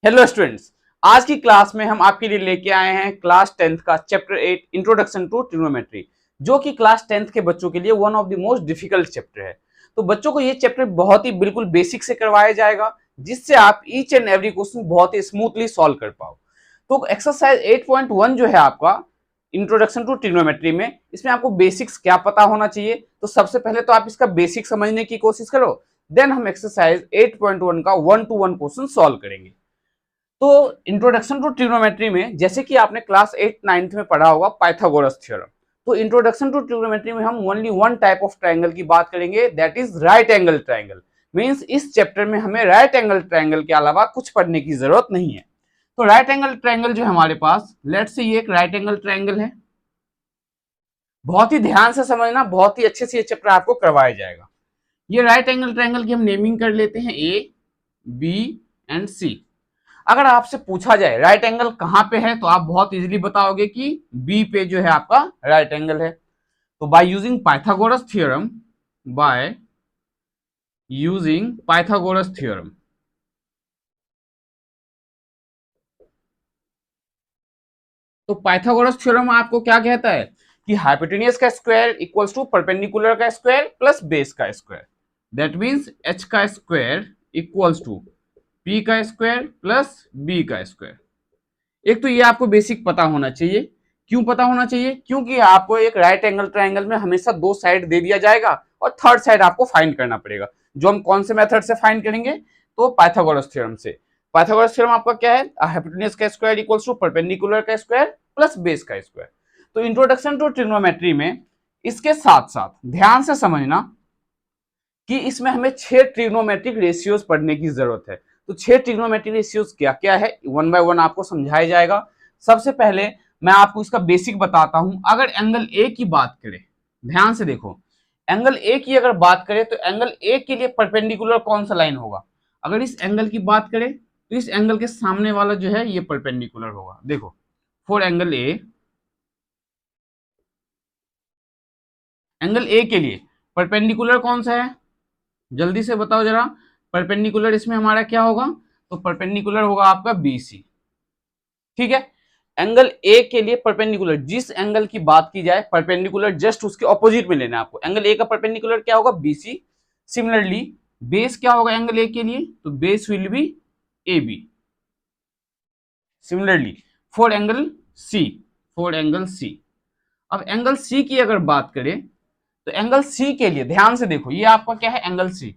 Hello students, आज की class में हम आपके लिए लेके आए हैं क्लास 10th का चैप्टर 8 इंट्रोडक्शन टू ट्रिग्नोमेट्री, जो कि क्लास 10th के बच्चों के लिए one of the most difficult chapter है। तो बच्चों को ये चैप्टर बहुत ही बिल्कुल बेसिक से करवाया जाएगा, जिससे आप ईच एंड एवरी क्वेश्चन बहुत ही स्मूथली सॉल्व कर पाओ। तो एक्सरसाइज 8.1 जो है आपका इंट्रोडक्शन टू ट्रिग्नोमेट्री में, इसमें आपको बेसिक्स क्या पता होना चाहिए। तो सबसे पहले तो आप इसका बेसिक समझने की कोशिश करो, देन हम एक्सरसाइज 8.1 का 1-to-1 क्वेश्चन सॉल्व करेंगे। तो इंट्रोडक्शन टू ट्रिग्नोमेट्री में जैसे कि आपने क्लास 8-9 में पढ़ा होगा पाइथागोरस थ्योरम, तो इंट्रोडक्शन टू ट्रिग्नोमेट्री में हम only one type of triangle की बात करेंगे, that is right angle triangle. Means इस चैप्टर में हमें राइट एंगल ट्रायंगल के अलावा कुछ पढ़ने की जरूरत नहीं है। तो राइट एंगल ट्रायंगल जो है हमारे पास, लेट्स से ये एक राइट एंगल ट्रायंगल है। बहुत ही ध्यान से समझना, बहुत ही अच्छे से ये चैप्टर आपको करवाया जाएगा। ये राइट एंगल ट्रायंगल की हम नेमिंग कर लेते हैं ए, बी एंड सी। अगर आपसे पूछा जाए राइट एंगल कहां पे है, तो आप बहुत इजीली बताओगे कि बी पे जो है आपका राइट एंगल है। तो by using Pythagoras theorem, by using Pythagoras theorem, तो पाइथागोरस थ्योरम आपको क्या कहता है कि हाइपोटेनियस का स्क्वायर इक्वल्स टू परपेंडिकुलर का स्क्वायर प्लस बेस का स्क्वायर। दैट मींस एच का स्क्वायर इक्वल्स टू पी का स्क्वायर प्लस बी का स्क्वायर। एक तो ये आपको बेसिक पता होना चाहिए। क्यों पता होना चाहिए? क्योंकि आपको एक राइट एंगल ट्रायंगल में हमेशा दो साइड दे दिया जाएगा और थर्ड साइड आपको फाइंड करना पड़ेगा, जो हम कौन से मेथड से फाइंड करेंगे, तो पाइथागोरस थ्योरम से। पाइथागोरस थ्योरम आपका क्या है? हाइपोटेन्यूज का स्क्वायर इक्वल्स टू परपेंडिकुलर का स्क्वायर प्लस बेस का स्क्वायर। तो इंट्रोडक्शन टू ट्रिग्नोमेट्री में इसके साथ साथ ध्यान से समझना कि इसमें हमें 6 ट्रिग्नोमेट्रिक रेशियोज पढ़ने की जरूरत है। तो 6 ट्रिग्नोमेट्रिक रेशियोज क्या क्या है, वन बाय वन आपको समझाया जाएगा। सबसे पहले मैं आपको इसका बेसिक बताता हूं। अगर एंगल ए की बात करें, ध्यान से देखो, एंगल ए की अगर बात करें तो एंगल ए के लिए परपेंडिकुलर कौन सा लाइन होगा? अगर इस एंगल की बात करें तो इस एंगल के सामने वाला जो है ये परपेंडिकुलर होगा। देखो, for angle A, angle A के लिए परपेंडिकुलर कौन सा है, जल्दी से बताओ जरा। परपेंडिकुलर इसमें हमारा क्या होगा? तो परपेंडिकुलर होगा आपका बीसी। ठीक है, एंगल ए के लिए परपेंडिकुलर, जिस एंगल की बात की जाए परपेंडिकुलर जस्ट उसके ऑपोजिट में लेना है आपको। एंगल ए का परपेंडिकुलर क्या होगा? बीसी। सिमिलरली बेस क्या होगा एंगल ए के लिए? तो base will be A B. Similarly for angle C, for angle C, अब एंगल सी की अगर बात करें तो एंगल सी के लिए ध्यान से देखो, ये आपका क्या है? Angle C.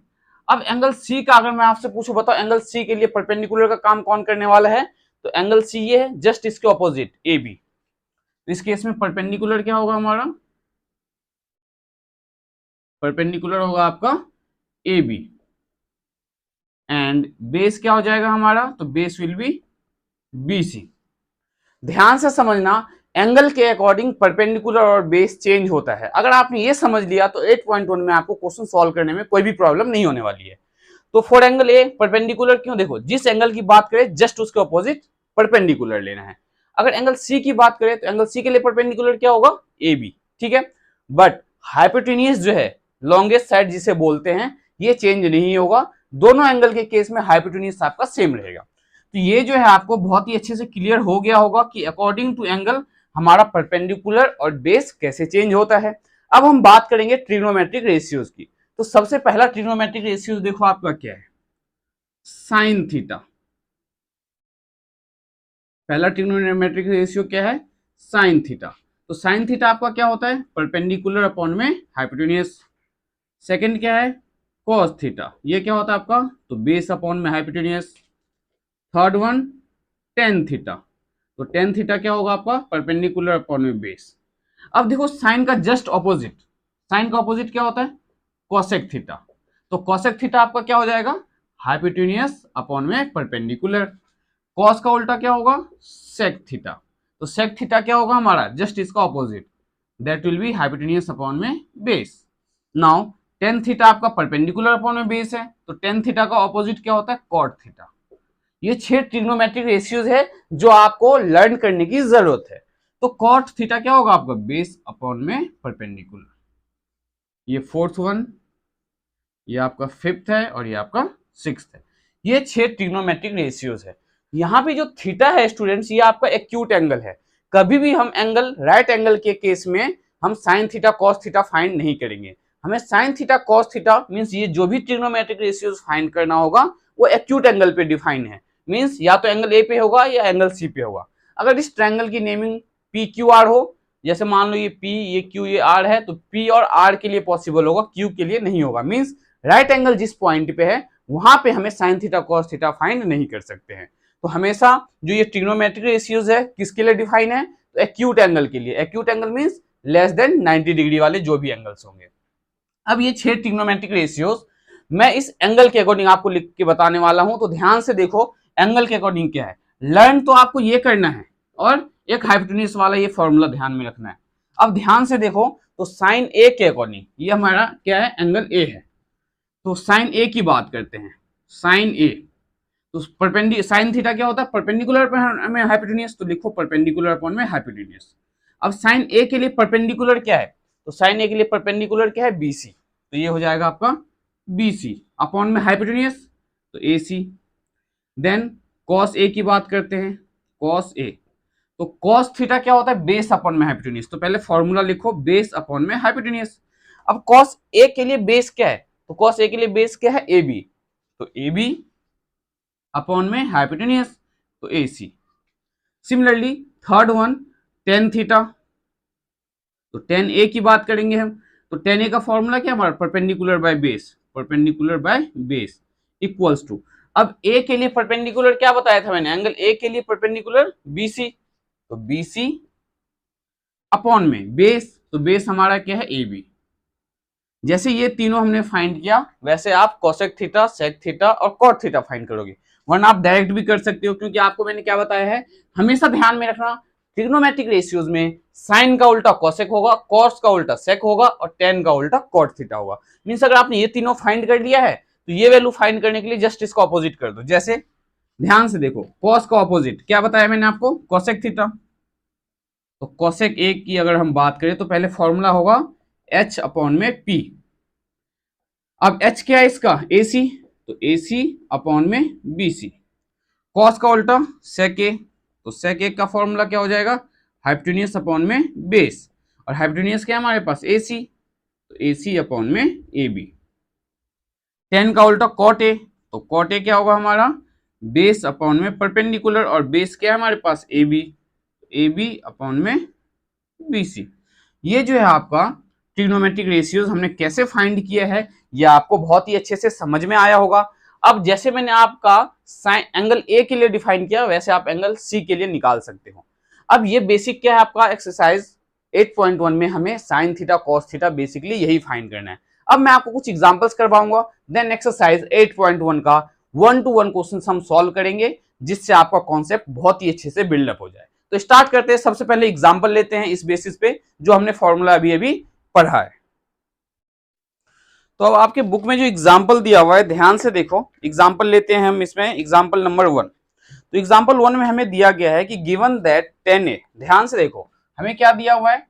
अब एंगल सी का अगर मैं आपसे पूछूं, बताओ एंगल सी के लिए परपेंडिकुलर का काम कौन करने वाला है? तो एंगल सी ये है, जस्ट इसके ऑपोजिट ए बी। तो इस केस में परपेंडिकुलर क्या होगा हमारा? परपेंडिकुलर होगा आपका ए बी। एंड बेस क्या हो जाएगा हमारा? तो base will be B C. ध्यान से समझना, एंगल के अकॉर्डिंग परपेंडिकुलर और बेस चेंज होता है। अगर आपने ये समझ लिया तो 8.1 में आपको क्वेश्चन सॉल्व करने में कोई भी प्रॉब्लम नहीं होने वाली है। तो फॉर एंगल ए परपेंडिकुलर क्यों? देखो, जिस एंगल की बात करें जस्ट उसके ऑपोजिट परपेंडिकुलर लेना है। अगर एंगल सी की बात करें तो एंगल सी के लिए परपेंडिकुलर क्या होगा? A B. ठीक है, बट हाइपोटेन्यूज जो है, लॉन्गेस्ट साइड जिसे बोलते हैं, ये चेंज नहीं होगा। दोनों एंगल के केस में हाइपोटेन्यूज आपका सेम रहेगा। तो ये जो है आपको बहुत ही अच्छे से क्लियर हो गया होगा कि अकॉर्डिंग टू एंगल हमारा परपेंडिकुलर और बेस कैसे चेंज होता है। अब हम बात करेंगे ट्रिग्नोमेट्रिक रेशियोज की। तो सबसे पहला ट्रिग्नोमेट्रिक रेशियो देखो आपका क्या है? Sine theta. पहला ट्रिग्नोमेट्रिक रेशियो क्या है? Sine theta. तो साइन थीटा आपका क्या होता है? परपेंडिकुलर अपॉन में हाइपोटेन्यूज। सेकंड क्या है? Cos theta. ये क्या होता है आपका? तो बेस अपॉन में hypotenuse. Third one tan theta. तो टेन थीटा क्या होगा आपका? परपेंडिकुलर अपॉन में बेस। अब देखो साइन का जस्ट ऑपोजिट, साइन का ऑपोजिट क्या होता है? Cosec theta. तो कोसेक थीटा आपका क्या हो जाएगा? हाइपोटेन्यूज अपॉन में परपेंडिकुलर। कॉस का उल्टा क्या होगा? Sec theta. तो सेक थीटा क्या होगा हमारा? जस्ट इसका opposite, that will be hypotenuse upon में बेस। नाउ टेन थीटा आपका परपेंडिकुलर अपॉन में बेस है, तो टेन थीटा का ऑपोजिट क्या होता है? Cot theta. ये 6 ट्रिग्नोमेट्रिक रेशियोज है जो आपको लर्न करने की जरूरत है। तो कॉट थीटा क्या होगा आपका? बेस अपॉन में परपेंडिकुलर। ये फोर्थ वन, ये आपका फिफ्थ है और ये आपका सिक्स्थ है। ये 6 ट्रिग्नोमेट्रिक रेशियोज है। यहाँ पे जो थीटा है स्टूडेंट्स, ये आपका एक्यूट एंगल है। कभी भी हम एंगल राइट एंगल के केस में हम sine theta cos theta find नहीं करेंगे। हमें sine theta cos theta means ये जो भी ट्रिग्नोमेट्रिक रेशियोज फाइंड करना होगा वो एक्यूट एंगल पे डिफाइन है। मींस या तो एंगल ए पे होगा या एंगल सी पे होगा। अगर इस ट्रायंगल की नेमिंग पी क्यू आर हो, जैसे मान लो ये पी ये क्यू ये आर है, तो पी और आर के लिए पॉसिबल होगा, क्यू के लिए नहीं होगा। मींस राइट एंगल जिस पॉइंट पे है वहां पे हमें sine theta cos theta find नहीं कर सकते हैं। तो हमेशा जो ये ट्रिग्नोमेट्रिक रेशियोज है किसके लिए डिफाइन है, तो एक्यूट एंगल के लिए। Acute angle means less than 90 degree वाले जो भी एंगल्स होंगे। अब ये 6 ट्रिग्नोमेट्रिक रेशियोज मैं इस एंगल के अकॉर्डिंग आपको लिख के बताने वाला हूं, तो ध्यान से देखो एंगल के अकॉर्डिंग क्या है। लर्न तो आपको ये करना है और एक हाइपोटेन्यूज वाला ये फॉर्मूला ध्यान में रखना है। अब ध्यान से देखो, तो साइन ए के अकॉर्डिंग ये हमारा क्या है, एंगल ए है। तो साइन ए की बात करते हैं, साइन ए तो परपेंडिकुलर साइन थीटा क्या होता है, परपेंडिकुलर पर में हाइपोटेन्यूज, तो लिखो परपेंडिकुलर अपॉन में हाइपोटेन्यूज। अब साइन ए के लिए परपेंडिकुलर क्या है, तो साइन ए के लिए परपेंडिकुलर क्या है, बीसी, तो ये हो जाएगा आपका बीसी अपॉन में हाइपोटेन्यूज तो एसी। देन कॉस ए की बात करते हैं, कॉस ए तो कॉस थीटा क्या होता है, बेस अपॉन में हाइपोटेन्यूज। तो पहले फॉर्मूला लिखो बेस अपॉन में हाइपोटेन्यूज। अब कॉस ए के लिए बेस क्या है, तो कॉस ए के लिए बेस क्या है, ए बी, तो ए बी अपॉन में हाइपोटेन्यूज तो A C. Similarly third one tan theta, तो टेन ए की बात करेंगे हम, तो टेन ए का फॉर्मूला क्या हमारा, perpendicular by base, perpendicular by base equals to, अब ए के लिए परपेंडिकुलर क्या बताया था मैंने, एंगल ए के लिए परपेंडिकुलर बीसी, तो बीसी अपॉन में बेस, तो बेस हमारा क्या है, ए बी। जैसे ये तीनों हमने फाइंड किया वैसे आप कोसेक थीटा, सेक थीटा और कॉट थीटा फाइंड करोगे, वरना आप डायरेक्ट भी कर सकते हो, क्योंकि आपको मैंने क्या बताया है, हमेशा ध्यान में रखना ट्रिग्नोमेट्रिक रेशियोज में साइन का उल्टा कोसेक होगा, कॉस का उल्टा सेक होगा और टेन का उल्टा कॉट थीटा होगा। मींस अगर आपने ये तीनों फाइंड कर लिया है तो ये वैल्यू फाइंड करने के लिए जस्ट इसको ऑपोजिट कर दो। जैसे ध्यान से देखो, कॉस का ऑपोजिट क्या बताया मैंने आपको, कोसेक थीटा, तो कोसेक ए की अगर हम बात करें तो पहले फॉर्मूला होगा एच अपॉन में पी। अब एच क्या है इसका, AC, तो AC अपॉन में BC। कॉस का उल्टा सेक ए, तो सेक ए का फॉर्मूला क्या हो जाएगा, हाइपोटेन्यूज अपॉन में बेस, और हाइपोटेन्यूज क्या है हमारे पास, AC, तो AC अपॉन में AB। टेन का उल्टा कॉट ए, तो कॉट ए क्या होगा हमारा, बेस अपॉन में परपेंडिकुलर, और बेस क्या है हमारे पास, AB, AB अपॉन में BC। ये जो है आपका ट्रिग्नोमेट्रिक रेशियोज हमने कैसे फाइंड किया है, ये आपको बहुत ही अच्छे से समझ में आया होगा। अब जैसे मैंने आपका एंगल ए के लिए डिफाइन किया वैसे आप एंगल सी के लिए निकाल सकते हो। अब ये बेसिक क्या है आपका, एक्सरसाइज 8.1 में हमें sine theta cos theta basically यही फाइंड करना है। अब मैं आपको कुछ एग्जांपल्स करवाऊंगा, देन एक्सरसाइज 8.1 का 1 to 1 क्वेश्चन हम सॉल्व करेंगे, जिससे आपका कॉन्सेप्ट बहुत ही अच्छे से बिल्डअप हो जाए। तो स्टार्ट करते हैं, सबसे पहले एग्जांपल लेते हैं इस बेसिस पे जो हमने फॉर्मूला अभी अभी पढ़ा है। तो अब आपके बुक में जो एग्जांपल दिया हुआ है ध्यान से देखो, एग्जांपल लेते हैं हम इसमें, एग्जांपल नंबर 1। तो एग्जांपल 1 में हमें दिया गया है कि गिवन दैट 10a, ध्यान से देखो हमें क्या दिया हुआ है,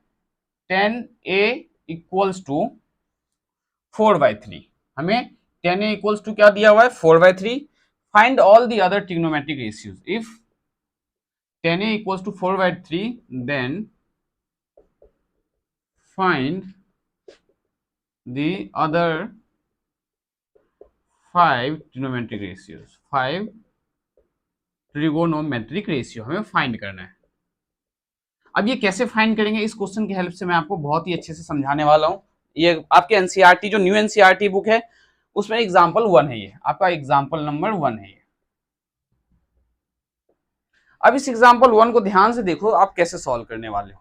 10a इक्वल्स टू 4/3। हमें 10a इक्वल्स टू क्या दिया हुआ है, 4/3। Find all the other trigonometric ratios. If 10a equals to 4/3, then find the other 5 trigonometric ratios। 5 trigonometric ratio हमें फाइंड करना है। अब ये कैसे फाइंड करेंगे, इस क्वेश्चन की हेल्प से मैं आपको बहुत ही अच्छे से समझाने वाला हूं। ये आपके एनसीईआरटी जो न्यू एनसीईआरटी बुक है उसमें एग्जांपल 1 है, ये आपका एग्जांपल नंबर 1 है ये। अब इस एग्जांपल 1 को ध्यान से देखो आप कैसे सॉल्व करने वाले हो।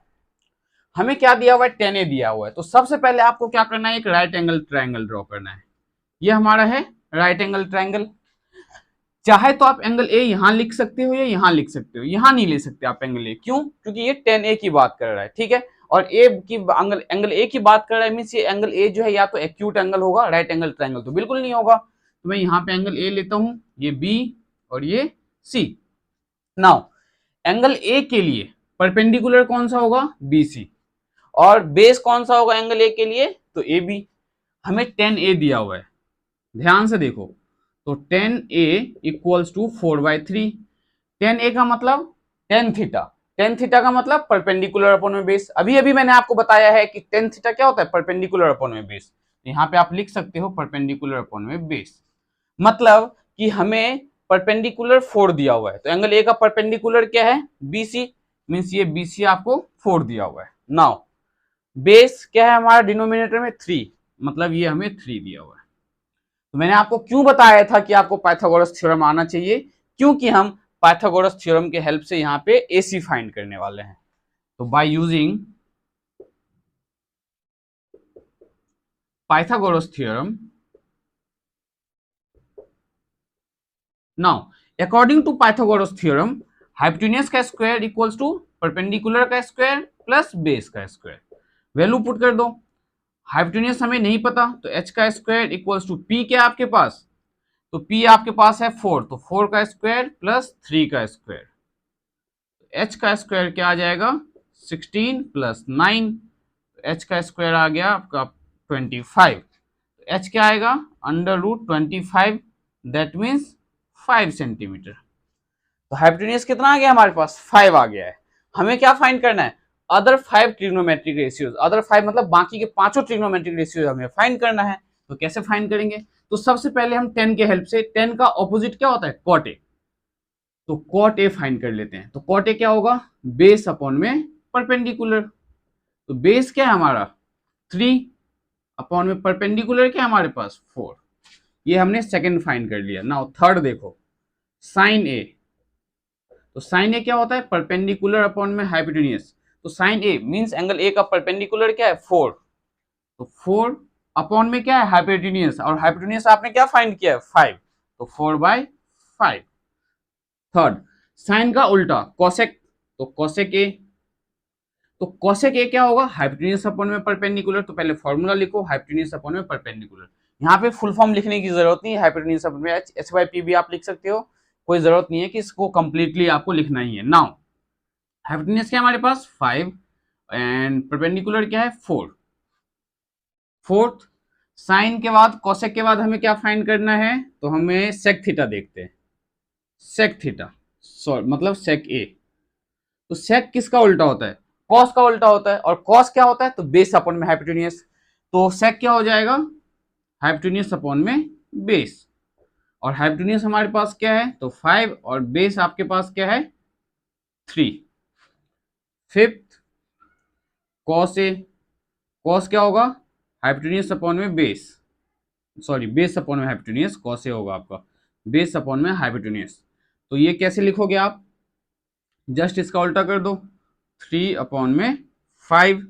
हमें क्या दिया हुआ है, 10a दिया हुआ है, तो सबसे पहले आपको क्या करना है, एक राइट एंगल ट्रायंगल ड्रॉ करना है। ये हमारा है राइट एंगल ट्रायंगल। चाहे तो आप एंगल ए यहां लिख सकते हो या यहां लिख सकते हो, यहां नहीं ले सकते आप एंगल ए, क्यों, क्योंकि ये 10a की बात कर रहा है, ठीक है। और ए की एंगल ए की बात कर रहा है, मींस ये एंगल ए जो है या तो एक्यूट एंगल होगा, राइट एंगल ट्रायंगल तो बिल्कुल नहीं होगा। तो मैं यहाँ पे एंगल ए लेता हूं, ये बी और ये सी। नाउ एंगल ए के लिए परपेंडिकुलर कौन सा होगा, BC, और बेस कौन सा होगा एंगल ए के लिए, तो AB। हमें 10a दिया हुआ है, ध्यान से देखो, तो 10a इक्वल्स टू 4/3। टेन ए का मतलब टेन थीटा, टेन थीटा का मतलब परपेंडिकुलर अपॉन में बेस। अभी अभी मैंने आपको बताया है कि टेन थीटा क्या होता है, परपेंडिकुलर अपॉन में बेस। यहाँ पे आप लिख सकते हो परपेंडिकुलर अपॉन में बेस, मतलब कि हमें परपेंडिकुलर 4 दिया हुआ है, तो एंगल ए का परपेंडिकुलर क्या है, बीसी, मींस ये बीसी आपको 4 दिया हुआ है। नाउ बेस क्या है हमारा डिनोमिनेटर में 3, मतलब ये हमें 3 दिया हुआ है। तो मैंने आपको क्यों बताया था कि आपको पाइथागोरस थ्योरम आना चाहिए, क्योंकि हम पाइथागोरस थ्योरम के हेल्प से यहाँ पे एसी फाइंड करने वाले हैं। तो by using Pythagoras theorem, now according to Pythagoras theorem, hypotenuse का स्क्वायर इक्वल्स टू परपेंडिकुलर का स्क्वायर प्लस बेस का स्क्वायर। वैल्यू पुट कर दो, हाइपोटेन्यूज हमें नहीं पता, तो h का स्क्वायर इक्वल्स टू p क्या आपके पास, तो p आपके पास है 4, तो 4 का स्क्वायर प्लस 3 का स्क्वायर, h का स्क्वायर क्या आ जाएगा 16 प्लस 9, h का स्क्वायर आ गया आपका 25, h क्या आएगा under root 25, that means 5 centimetre. तो हाइपोटेन्यूज कितना आ गया हमारे पास 5 आ गया है। हमें क्या फाइंड करना है, अदर 5 ट्रिग्नोमेट्रिक रेशियोज, अदर 5 मतलब बाकी के पांचों ट्रिग्नोमेट्रिक रेशियोज हमें फाइंड करना है। तो कैसे फाइंड करेंगे, तो सबसे पहले हम 10 के हेल्प से, 10 का ऑपोजिट क्या होता है कॉट ए, तो कॉट ए फाइंड कर लेते हैं। तो कॉट ए क्या होगा, बेस अपॉन में परपेंडिकुलर, तो बेस क्या है हमारा 3 अपॉन में परपेंडिकुलर क्या है हमारे पास 4, ये हमने सेकंड फाइंड कर लिया। नाउ थर्ड देखो साइन ए, तो साइन ए क्या होता है परपेंडिकुलर अपॉन में हाइपोटेन्यूज, तो sine A means angle A का परपेंडिकुलर क्या है 4, तो 4 अपॉन में क्या है हाइपोटेन्यूज, और हाइपोटेन्यूज आपने क्या फाइंड किया है 5, तो 4/5। थर्ड साइन का उल्टा कोसेक, तो कोसेक ए, तो कोसेक ए क्या होगा हाइपोटेन्यूज अपॉन में परपेंडिकुलर, तो पहले फॉर्मूला लिखो हाइपोटेन्यूज अपॉन में परपेंडिकुलर। यहाँ पे फुल फॉर्म लिखने की जरूरत नहीं है, हाइपोटेन्यूज अपॉन में h/p भी आप लिख सकते हो, कोई जरूरत नहीं है कि इसको कंप्लीटली आपको लिखना ही है। नाउ हाइपोटेन्यूज क्या हमारे पास 5 एंड परपेंडिकुलर क्या है 4। फोर्थ साइन के बाद कोसेक के बाद हमें क्या फाइंड करना है, तो हमें सेक थीटा देखते हैं, सेक थीटा सॉरी मतलब सेक ए, तो सेक किसका उल्टा होता है कॉस का उल्टा होता है, और कॉस क्या होता है तो बेस अपॉन में हाइपोटेन्यूज, तो सेक क्या हो जाएगा हाइपोटेन्यूज अपॉन में बेस, और हाइपोटेन्यूज हमारे पास क्या है तो 5 और बेस आपके पास क्या है 3। फिफ्थ कॉस ए, कॉस क्या होगा हाइपोटेन्यूज अपॉन में बेस, सॉरी बेस अपॉन में हाइपोटेन्यूज, कॉस ए होगा आपका बेस अपॉन में हाइपोटेन्यूज। तो ये कैसे लिखोगे आप, जस्ट इसका उल्टा कर दो 3 अपॉन में 5,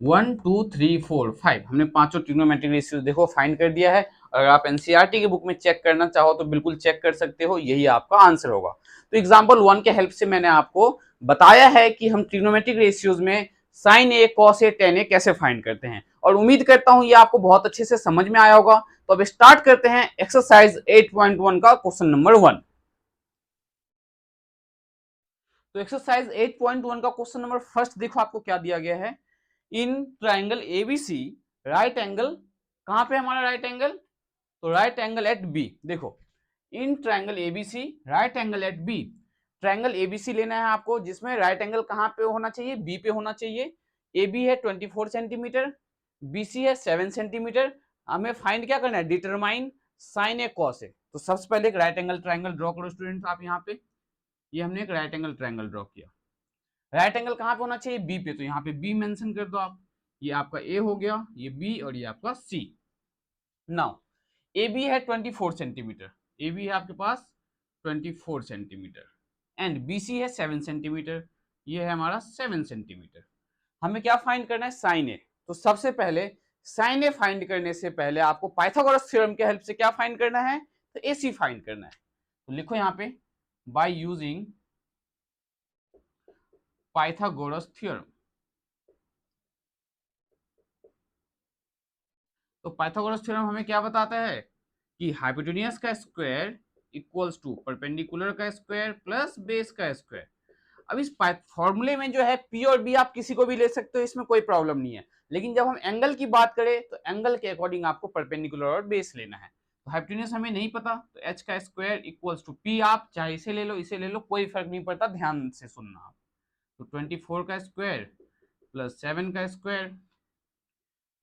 1 2 3 4 5, हमने पांचों ट्रिग्नोमेट्रिक रेशियोज देखो फाइंड कर दिया है। अगर आप एनसीईआरटी की बुक में चेक करना चाहो तो बिल्कुल चेक कर सकते हो, यही आपका आंसर होगा। तो एग्जांपल 1 के हेल्प से मैंने आपको बताया है कि हम ट्रिग्नोमेट्रिक रेशियोज में sign A cos A ten ए कैसे फाइंड करते हैं, और उम्मीद करता हूं ये आपको बहुत अच्छे से समझ में आया होगा। तो अब स्टार्ट करते हैं एक्सरसाइज 8.1 का क्वेश्चन नंबर 1। तो एक्सरसाइज 8.1 का क्वेश्चन नंबर फर्स्ट देखो आपको क्या दिया गया है, in triangle ABC right angle, कहां पे हमारा राइट एंगल, तो राइट एंगल एट बी। देखो in triangle ABC right angle at B, triangle ABC लेना है आपको जिसमें राइट एंगल कहां पे होना चाहिए बी पे होना चाहिए। ए बी है 24 सेंटीमीटर, बीसी है 7 सेंटीमीटर। हमें फाइंड क्या करना है determine sign A cos A. तो सबसे पहले एक राइट एंगल ट्राइंगल ड्रॉ करो स्टूडेंट्स आप, यहाँ पे ये हमने एक राइट एंगल ट्राइंगल ड्रॉ किया। राइट एंगल कहां पे होना चाहिए बी पे, तो यहाँ पे बी मेंशन कर दो आप, ये आपका ए हो गया, ये बी और ये आपका सी। नाउ ए बी है 24 सेंटीमीटर, ए बी है आपके पास 24 सेंटीमीटर एंड बी सी है 7 सेंटीमीटर, ये है हमारा 7 सेंटीमीटर। हमें क्या फाइंड करना है साइन ए। तो सबसे पहले साइन ए फाइंड करने से पहले आपको पाइथागोरस थ्योरम के हेल्प से क्या फाइंड करना है तो ए सी फाइंड करना है। तो लिखो यहाँ पे बाय यूजिंग पाइथागोरस थ्योरम। तो पाइथागोरस थ्योरम हमें क्या बताता है कि हाइपोटेन्यूज का स्क्वायर इक्वल्स टू परपेंडिकुलर का स्क्वायर प्लस बेस का स्क्वायर। अब इस फॉर्मूले में जो है पी और बी आप किसी को भी ले सकते हो, इसमें कोई प्रॉब्लम नहीं है, लेकिन जब हम एंगल की बात करें तो एंगल के अकॉर्डिंग आपको परपेंडिकुलर और बेस लेना है। तो हाइपोटेन्यूज हमें नहीं पता, तो h का स्क्वायर इक्वल्स टू p, आप चाहे इसे ले लो इसे ले लो, कोई फर्क नहीं पड़ता, ध्यान से सुनना आप। तो 24 का स्क्वायर प्लस 7 का स्क्वायर,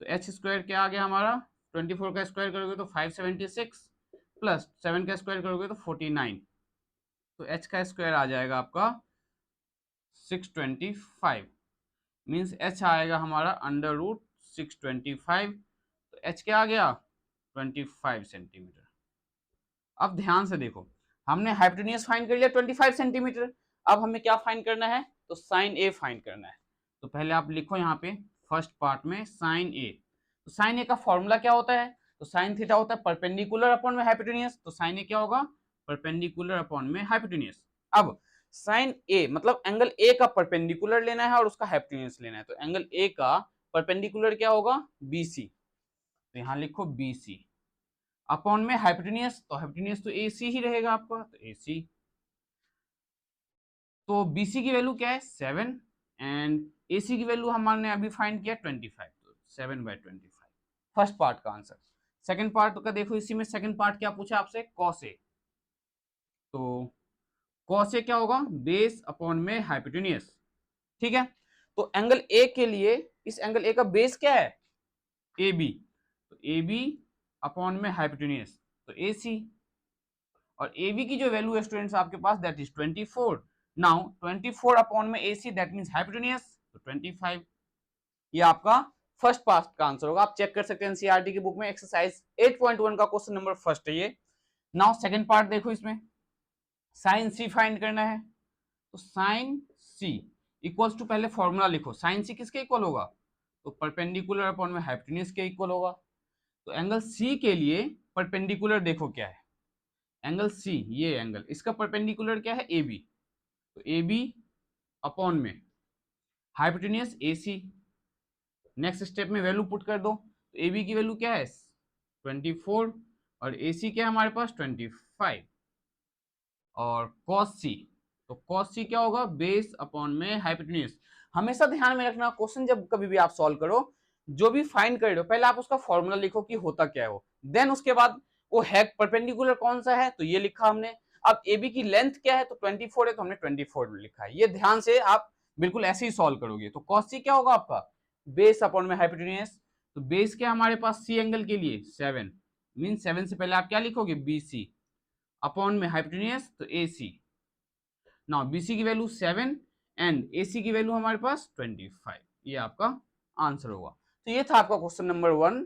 तो h स्क्वायर क्या आ गया हमारा, 24 का स्क्वायर करोगे तो 576 प्लस 7 का स्क्वायर करोगे तो 49, तो h का स्क्वायर आ जाएगा आपका 625, मीन्स h आएगा हमारा अंडर रूट 625, तो h क्या आ गया 25 सेंटीमीटर। अब ध्यान से देखो, हमने हाइपोटेन्यूज फाइंड कर लिया 25 सेंटीमीटर, अब हमें क्या फाइंड करना है, तो साइन ए फाइंड करना है। तो पहले आप लिखो यहाँ पे फर्स्ट पार्ट में साइन ए, तो साइन ए का फॉर्मूला क्या होता है, तो साइन थीटा होता है परपेंडिकुलर अपॉन में हाइपोटेन्यूज, तो साइन ए क्या होगा परपेंडिकुलर अपॉन में हाइपोटेन्यूज। अब साइन ए मतलब एंगल ए का परपेंडिकुलर लेना है और उसका हाइपोटेन्यूज लेना है, तो एंगल ए का परपेंडिकुलर क्या होगा बीसी, तो यहाँ लिखो बीसी अपॉन में हाइपोटेन्यूज, तो हाइपोटेन्यूज तो AC ही रहेगा आपका, तो AC, तो BC की वैल्यू क्या है 7 एंड AC की वैल्यू हमने अभी फाइंड किया 25, तो 7/25 फर्स्ट पार्ट का आंसर। सेकंड पार्ट का देखो, इसी में सेकंड पार्ट क्या पूछा आपसे cos A, तो cos A क्या होगा बेस अपॉन में हाइपोटेन्यूज, ठीक है। तो एंगल A के लिए इस एंगल A का बेस क्या है AB, तो AB अपॉन में हाइपोटेन्यूज, तो AC, और AB की जो वैल्यू है स्टूडेंट्स आपके पास दैट इज 24, नाउ 24 अपॉन में AC दैट मींस हाइपोटेन्यूज, तो 25, ये आपका फर्स्ट पार्ट का आंसर होगा। आप चेक कर सकते हैं एनसीईआरटी की बुक में एक्सरसाइज 8.1 का क्वेश्चन नंबर फर्स्ट है ये। नाउ सेकंड पार्ट देखो, इसमें साइन C फाइंड करना है, तो साइन C इक्वल्स टू, पहले फॉर्मूला लिखो, साइन C किसके इक्वल होगा, तो परपेंडिकुलर अपॉन में हाइपोटेन्यूज के इक्वल होगा। तो एंगल C के लिए परपेंडिकुलर देखो क्या है, एंगल C, ये एंगल इसका परपेंडिकुलर क्या है AB, तो AB अपॉन में हाइपोटेन्यूज AC, नेक्स्ट स्टेप में वैल्यू पुट कर दो, तो AB की वैल्यू क्या है 24 और AC क्या है हमारे पास 25, और cos C, तो cos C क्या होगा बेस अपॉन में हाइपोटेन्यूज। हमेशा ध्यान में रखना क्वेश्चन जब कभी भी आप सॉल्व करो, जो भी फाइंड कर रहे हो पहले आप उसका फॉर्मूला लिखो कि होता क्या है वो, देन उसके बाद वो है परपेंडिकुलर कौन सा है, तो ये लिखा हमने। अब AB की लेंथ क्या है, तो 24 है, तो हमने 24 लिखा है। ये ध्यान से आप बिल्कुल ऐसे ही सॉल्व करोगे। तो cos C क्या होगा आपका बेस अपॉन में हाइपोटेन्यूज, तो बेस क्या हमारे पास C एंगल के लिए 7, मीन 7 से पहले आप क्या लिखोगे BC अपॉन में हाइपोटेन्यूज, तो AC, नाउ BC की वैल्यू 7 एंड AC की वैल्यू हमारे पास 25, ये आपका आंसर होगा। तो ये था आपका क्वेश्चन नंबर 1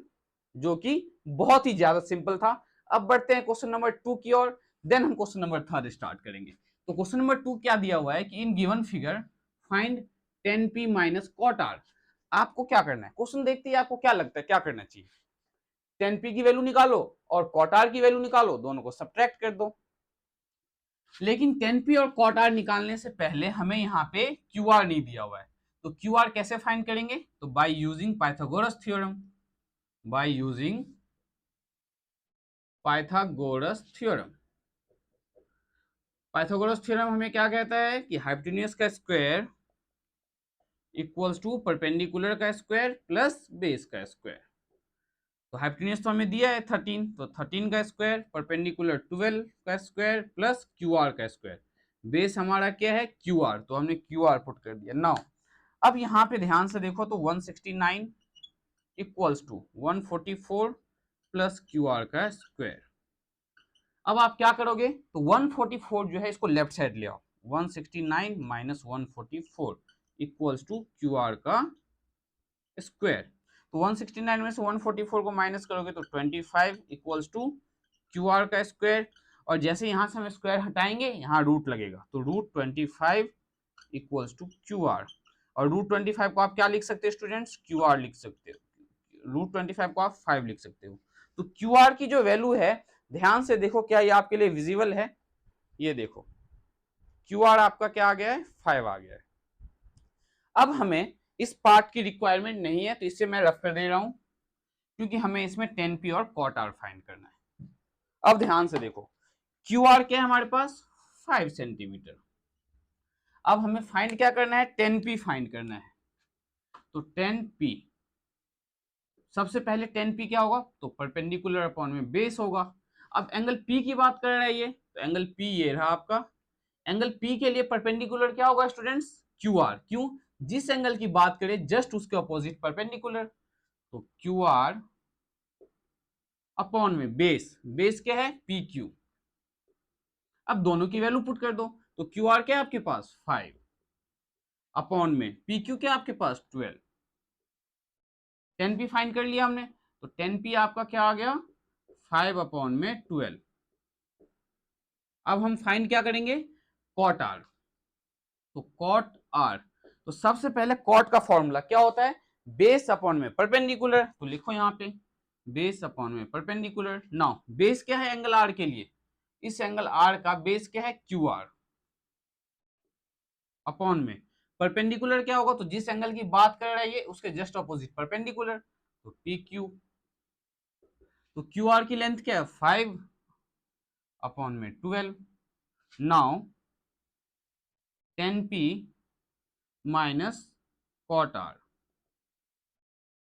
जो कि बहुत ही ज्यादा सिंपल था। अब बढ़ते हैं क्वेश्चन नंबर 2 की ओर, देन हम क्वेश्चन नंबर 3 स्टार्ट करेंगे। तो क्वेश्चन नंबर 2 क्या दिया हुआ है कि in given figure find 10p minus cot R. आपको क्या करना है, क्वेश्चन देखते ही आपको क्या लगता है क्या करना चाहिए, 10p की वैल्यू निकालो और कॉट आर की वैल्यू निकालो, दोनों को सब्ट्रैक्ट कर दो। लेकिन 10p और कॉट आर निकालने से पहले हमें यहाँ पे क्यू आर नहीं दिया हुआ है, तो क्यू आर कैसे फाइंड करेंगे, तो by using Pythagoras theorem, by using Pythagoras theorem. Pythagoras theorem हमें क्या कहता है कि हाइपोटेन्यूज का स्क्वायर इक्वल्स टू परपेंडिकुलर का स्क्वायर प्लस बेस का स्क्वायर। तो हाइपोटेन्यूज तो हमें दिया है 13, तो 13 का स्क्वायर परपेंडिकुलर 12 का स्क्वायर प्लस क्यू आर का स्क्वायर, बेस हमारा क्या है क्यू आर, तो हमने क्यू आर पुट कर दिया। नाउ अब यहाँ पे ध्यान से देखो, तो 169 equals to 144 plus Q R का स्क्वायर। अब आप क्या करोगे, तो 144 जो है इसको लेफ्ट साइड ले आओ, 169 minus 144 equals to Q R का स्क्वायर। तो 169 में से 144 को माइनस करोगे तो 25 इक्वल्स टू क्यू आर का स्क्वायर, और जैसे यहां से हम स्क्वायर हटाएंगे यहाँ रूट लगेगा, तो root 25 equals to Q R, और रूट 25 को आप क्या लिख सकते हैं स्टूडेंट्स, क्यू आर लिख सकते हो, रूट 25 को आप 5 लिख सकते हो। तो क्यू आर की जो वैल्यू है ध्यान से देखो, क्या ये आपके लिए विजिबल है, ये देखो क्यू आर आपका क्या आ गया है 5 आ गया है। अब हमें इस पार्ट की रिक्वायरमेंट नहीं है, तो इससे मैं रफ कर दे रहा हूं, क्योंकि हमें इसमें 10p और कॉट आर फाइंड करना है। अब ध्यान से देखो, क्यू आर क्या है हमारे पास 5 सेंटीमीटर। अब हमें फाइंड क्या करना है 10p फाइंड करना है, तो 10p सबसे पहले 10p क्या होगा, तो परपेंडिकुलर अपॉन में बेस होगा, अब एंगल P की बात कर रहा है ये, तो एंगल P ये रहा आपका। एंगल P के लिए परपेंडिकुलर क्या होगा स्टूडेंट्स? QR। क्यों? जिस एंगल की बात करें जस्ट उसके ऑपोजिट परपेंडिकुलर, तो QR अपॉन में बेस, बेस क्या है? PQ। अब दोनों की वैल्यू पुट कर दो, तो QR क्या है आपके पास? 5 अपॉन में PQ क्या है आपके पास? 12। 10P फाइंड कर लिया हमने, तो 10P आपका क्या आ गया? 5 अपॉन में 12। अब हम फाइंड क्या करेंगे? Cot R। तो कॉट R, तो सबसे पहले कॉट का फॉर्मूला क्या होता है? बेस अपॉन में परपेंडिकुलर। तो लिखो यहाँ पे बेस अपॉन में परपेंडिकुलर। नाउ बेस क्या है एंगल R के लिए? इस एंगल R का बेस क्या है? QR अपॉन में परपेंडिकुलर क्या होगा? तो जिस एंगल की बात कर रहा है ये उसके जस्ट ऑपोजिट परपेंडिकुलर, तो PQ। तो QR की लेंथ क्या है? 5 अपॉन में 12। Now 10P minus cot R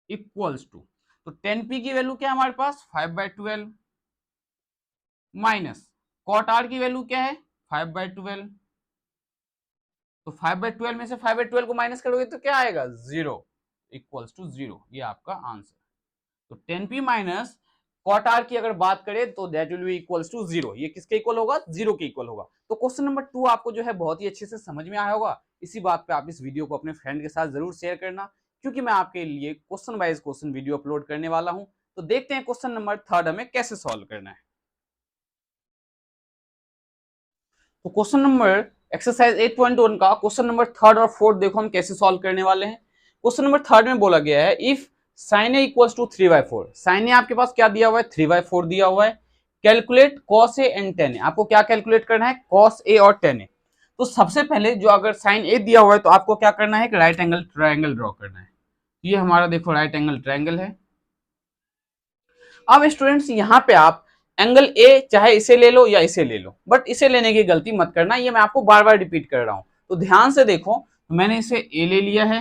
equals to, तो 10P की वैल्यू क्या है हमारे पास? 5/12 माइनस कॉट R की वैल्यू क्या है? 5/12। तो 5/12 में से 5/12 को माइनस करोगे तो क्या आएगा? 0 इक्वल्स टू 0। ये आपका आंसर। तो 10P माइनस कॉट R की अगर बात करें तो that will be equals to 0। ये किसके इक्वल होगा? 0 के इक्वल होगा। तो क्वेश्चन नंबर 2 आपको जो है बहुत ही अच्छे से समझ में आया होगा। इसी बात पे आप इस वीडियो को अपने फ्रेंड के साथ जरूर शेयर करना, क्योंकि मैं आपके लिए question wise question video upload करने वाला हूं। तो देखते हैं क्वेश्चन नंबर 3 हमें कैसे सॉल्व करना है। तो क्वेश्चन नंबर एक्सरसाइज 8.1 का क्वेश्चन नंबर 3 और 4 देखो हम कैसे सॉल्व करने वाले हैं। क्वेश्चन नंबर 3 में बोला गया है if sin a equals to 3/4। sin a आपके पास क्या दिया हुआ है? 3/4 दिया हुआ है। Calculate cos a and tan a। आपको क्या कैलकुलेट करना है? cos a और tan a। तो सबसे पहले जो अगर sin a दिया हुआ है तो आपको क्या करना है? एक राइट एंगल ट्रायंगल ड्रॉ करना है। ये हमारा देखो राइट एंगल ट्रायंगल है। अब स्टूडेंट्स यहाँ पे आप एंगल ए चाहे इसे ले लो या इसे ले लो, बट इसे लेने की गलती मत करना, ये मैं आपको बार बार रिपीट कर रहा हूं। तो ध्यान से देखो, तो मैंने इसे ए ले लिया है,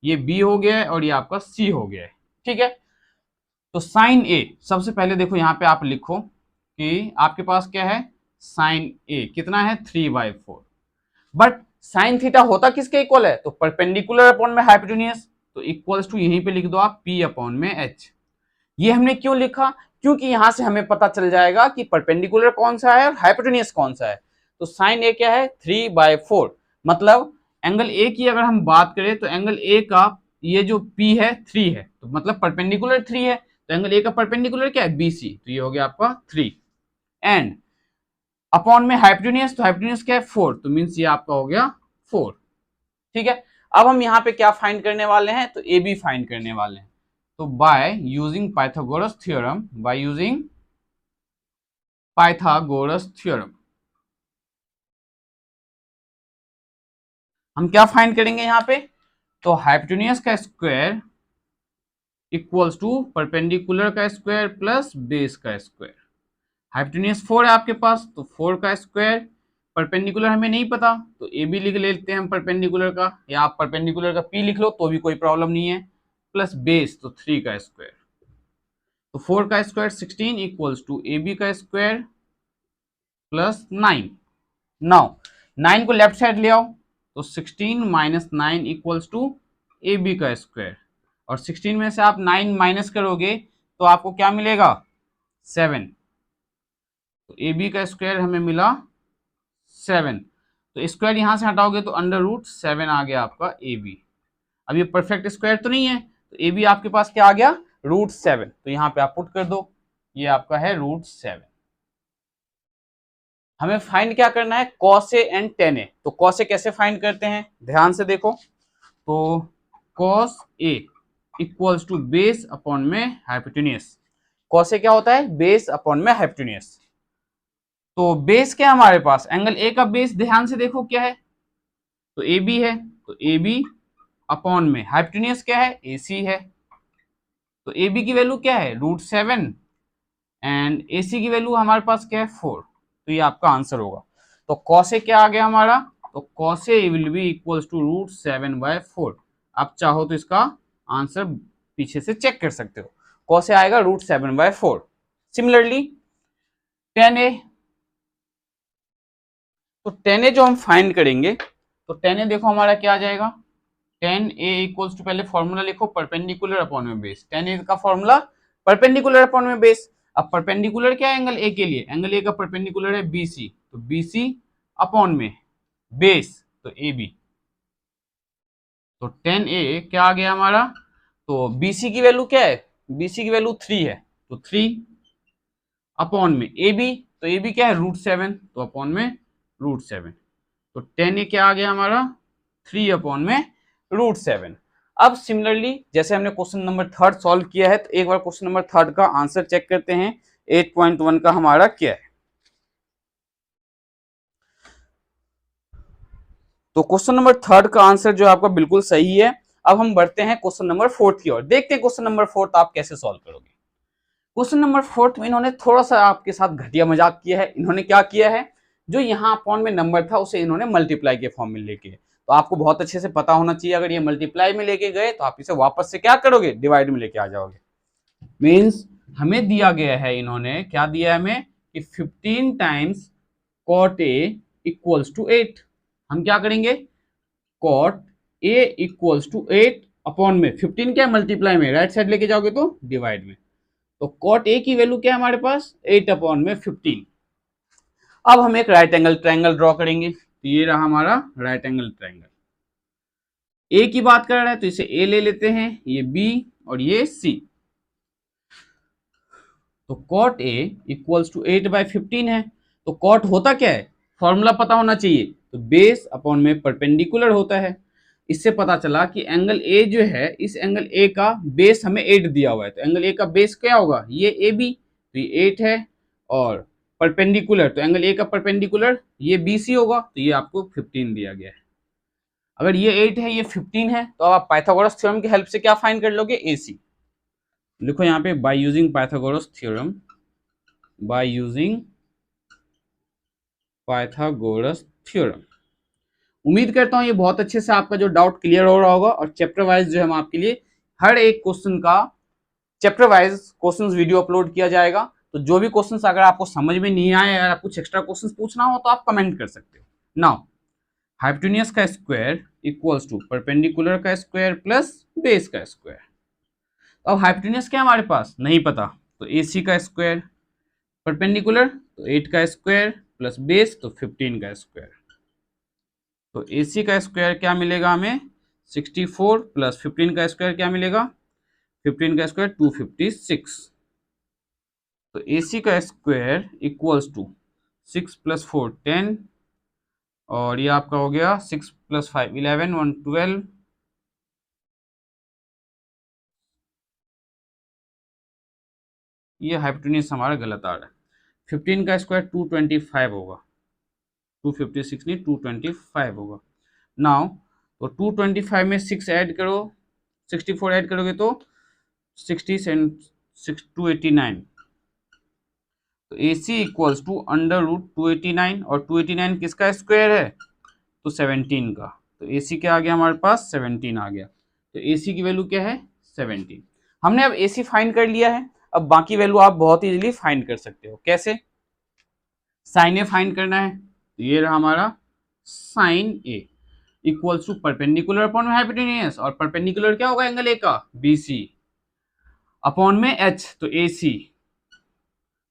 ये बी हो गया है और ये आपका सी हो गया है। ठीक है, तो साइन ए सबसे पहले देखो यहाँ पे आप लिखो कि आपके पास क्या है? साइन ए कितना है? 3/4। बट साइन थीटा होता किसके इक्वल है? तो परपेंडिकुलर अपॉन में हाइपोटेन्यूज, तो इक्वल्स टू यहीं पे लिख दो आप पी अपॉन में एच। ये हमने क्यों लिखा? क्योंकि यहां से हमें पता चल जाएगा कि परपेंडिकुलर कौन सा है और हाइपोटेन्यूज कौन सा है। तो साइन ए क्या है? 3/4। मतलब एंगल ए की अगर हम बात करें तो एंगल ए का ये जो पी है 3 है, तो मतलब परपेंडिकुलर 3 है, तो एंगल ए का परपेंडिकुलर क्या है? BC। तो ये हो गया आपका 3 एंड अपॉन में हाइपोटेन्यूज, तो हाइपोटेन्यूज क्या है? 4, तो मींस ये आपका हो गया 4। ठीक है, अब हम यहाँ पे क्या फाइंड करने वाले हैं? तो ए बी फाइंड करने वाले हैं। तो by using Pythagoras theorem, by using Pythagoras theorem हम क्या फाइंड करेंगे यहाँ पे? तो हाइपोटेन्यूज का स्क्वायर इक्वल्स टू परपेंडिकुलर का स्क्वायर प्लस बेस का स्क्वायर। हाइपोटेन्यूज 4 है आपके पास, तो 4 का स्क्वायर, परपेंडिकुलर हमें नहीं पता तो ए बी लिख लेते हैं हम परपेंडिकुलर का, या आप परपेंडिकुलर का पी लिख लो तो भी कोई प्रॉब्लम नहीं है, प्लस बेस तो 3 का स्क्वायर। तो 4 का square 16 equals to A B का स्क्वायर प्लस 9। नाउ 9 को लेफ्ट साइड ले आओ, तो 16 minus 9 equals to A B का स्क्वायर, और 16 में से आप 9 माइनस करोगे तो आपको क्या मिलेगा? 7। तो ए बी का स्क्वायर हमें मिला 7। तो स्क्वायर यहां से हटाओगे तो √7 आ गया आपका ए बी। अब ये परफेक्ट स्क्वायर तो नहीं है, तो ए बी आपके पास क्या आ गया? √7। तो यहाँ पे आप पुट कर दो, ये आपका है √7। हमें फाइंड क्या करना है? cos a and tan a। तो cos a कैसे फाइंड करते हैं? ध्यान से देखो, तो cos a equals to base upon में हाइपोटेन्यूज। cos a क्या होता है? बेस अपॉन में हाइपोटेन्यूज। तो बेस क्या है हमारे पास? एंगल ए का बेस ध्यान से देखो क्या है? तो ए बी है, तो ए बी अपॉन में हाइपोटेन्यूज क्या है? ए सी है। तो ए बी की वैल्यू क्या है? √7 एंड ए सी की वैल्यू हमारे पास क्या है? 4। तो ये आपका आंसर होगा। तो cos a क्या आ गया हमारा? तो cos a will be equals to √7/4। आप चाहो तो इसका आंसर पीछे से चेक कर सकते हो। cos a आएगा √7/4। सिमिलरली 10a, तो 10a जो हम फाइंड करेंगे तो 10a देखो हमारा क्या आ जाएगा, 10a इक्वल्स टू, पहले फॉर्मूला लिखो, परपेंडिकुलर अपॉन में बेस, 10a का फॉर्मूला परपेंडिकुलर अपॉन में बेस। अब परपेंडिकुलर क्या है एंगल ए के लिए, एंगल ए का परपेंडिकुलर है BC, तो BC अपॉन में बेस तो AB, तो 10a क्या आ गया हमारा, तो BC की वैल्यू क्या है, BC की वैल्यू 3 है, तो 3 अपॉन में AB, तो AB क्या है √7, तो अपॉन में √7, तो 10a क्या आ गया हमारा 3 अपॉन में √7। अब सिमिलरली जैसे हमने क्वेश्चन नंबर 3 सॉल्व किया है, तो एक बार क्वेश्चन नंबर 3 का आंसर चेक करते हैं। 8.1 का हमारा क्या है, तो क्वेश्चन नंबर 3 का आंसर जो आपका बिल्कुल सही है। अब हम बढ़ते हैं क्वेश्चन नंबर 4 की ओर, देखते हैं क्वेश्चन नंबर 4 आप कैसे सॉल्व करोगे। क्वेश्चन नंबर 4 में इन्होंने थोड़ा सा आपके साथ घटिया मजाक किया है। इन्होंने क्या किया है, जो यहाँ अपॉन में नंबर था उसे इन्होंने मल्टीप्लाई के फॉर्म में लेके, तो आपको बहुत अच्छे से पता होना चाहिए, अगर ये मल्टीप्लाई में लेके गए तो आप इसे वापस से क्या करोगे, डिवाइड में लेके आ जाओगे। मीन्स हमें दिया गया है, इन्होंने क्या दिया है हमें कि 15 times cot a equals to 8। हम क्या करेंगे, cot a equals to 8 upon में 15 क्या मल्टीप्लाई में, राइट साइड लेके जाओगे तो डिवाइड में, तो cot a की वैल्यू क्या है हमारे पास 8 अपॉन में 15। अब हम एक राइट एंगल ट्रायंगल ड्रॉ करेंगे, तो ये रहा हमारा राइट एंगल ट्रायंगल। ए की बात कर रहा है तो इसे ए ले लेते हैं, ये बी और ये सी, तो cot a इक्वल्स टू 8/15 है। तो cot होता क्या है, फॉर्मूला पता होना चाहिए, तो बेस अपॉन में परपेंडिकुलर होता है। इससे पता चला कि एंगल ए जो है, इस एंगल ए का बेस हमें 8 दिया हुआ है, तो एंगल ए का बेस क्या होगा, ये ए बी, तो ये 8 है, और परपेंडिकुलर, तो एंगल ए का परपेंडिकुलर ये BC होगा, तो ये आपको 15 दिया गया है। अगर ये 8 है ये 15 है, तो आप पाइथागोरस थ्योरम की हेल्प से क्या फाइंड कर लोगे, AC। लिखो यहाँ पे bye using Pythagoras theorem, by using Pythagoras theorem. उम्मीद करता हूं ये बहुत अच्छे से आपका जो डाउट क्लियर हो रहा होगा, और चैप्टर वाइज जो हम आपके लिए हर एक क्वेश्चन का chapter wise questions video upload किया जाएगा। तो जो भी क्वेश्चंस अगर आपको समझ में नहीं आए, अगर आप कुछ एक्स्ट्रा क्वेश्चंस पूछना हो तो आप कमेंट कर सकते हो। नाउ हाइपोटेन्यूज का स्क्वायर इक्वल्स टू परपेंडिकुलर का स्क्वायर प्लस बेस का स्क्वायर। अब हाइपोटेन्यूज क्या है हमारे पास नहीं पता, तो AC का स्क्वायर, परपेंडिकुलर तो 8 का स्क्वायर प्लस बेस तो 15 का स्क्वायर, तो AC का स्क्वायर क्या मिलेगा हमें 64 प्लस 15 का स्क्वायर क्या मिलेगा, 15 का स्क्वायर 256, तो AC का स्क्वायर इक्वल्स टू 6 + 4 10, और ये आपका हो गया 6 + 5 11 1 12, ये हाइपोटेन्यूज हमारा गलत आ रहा है। 15 का स्क्वायर 225 होगा, 256 नहीं 225 होगा। नाउ तो 225 में 6 ऐड करो, 64 ऐड करोगे तो 60 एंड 289, तो AC इक्वल्स टू √289, और 289 किसका स्क्वायर है, तो 17 का, तो AC क्या आ गया हमारे पास 17 आ गया, तो AC की वैल्यू क्या है 17। हमने अब AC फाइंड कर लिया है, अब बाकी वैल्यू आप बहुत इजीली फाइंड कर सकते हो। कैसे, साइन A फाइंड करना है, तो ये रहा हमारा sine A equals to perpendicular upon hypotenuse, और परपेंडिकुलर क्या होगा एंगल A का BC अपॉन में H, तो AC,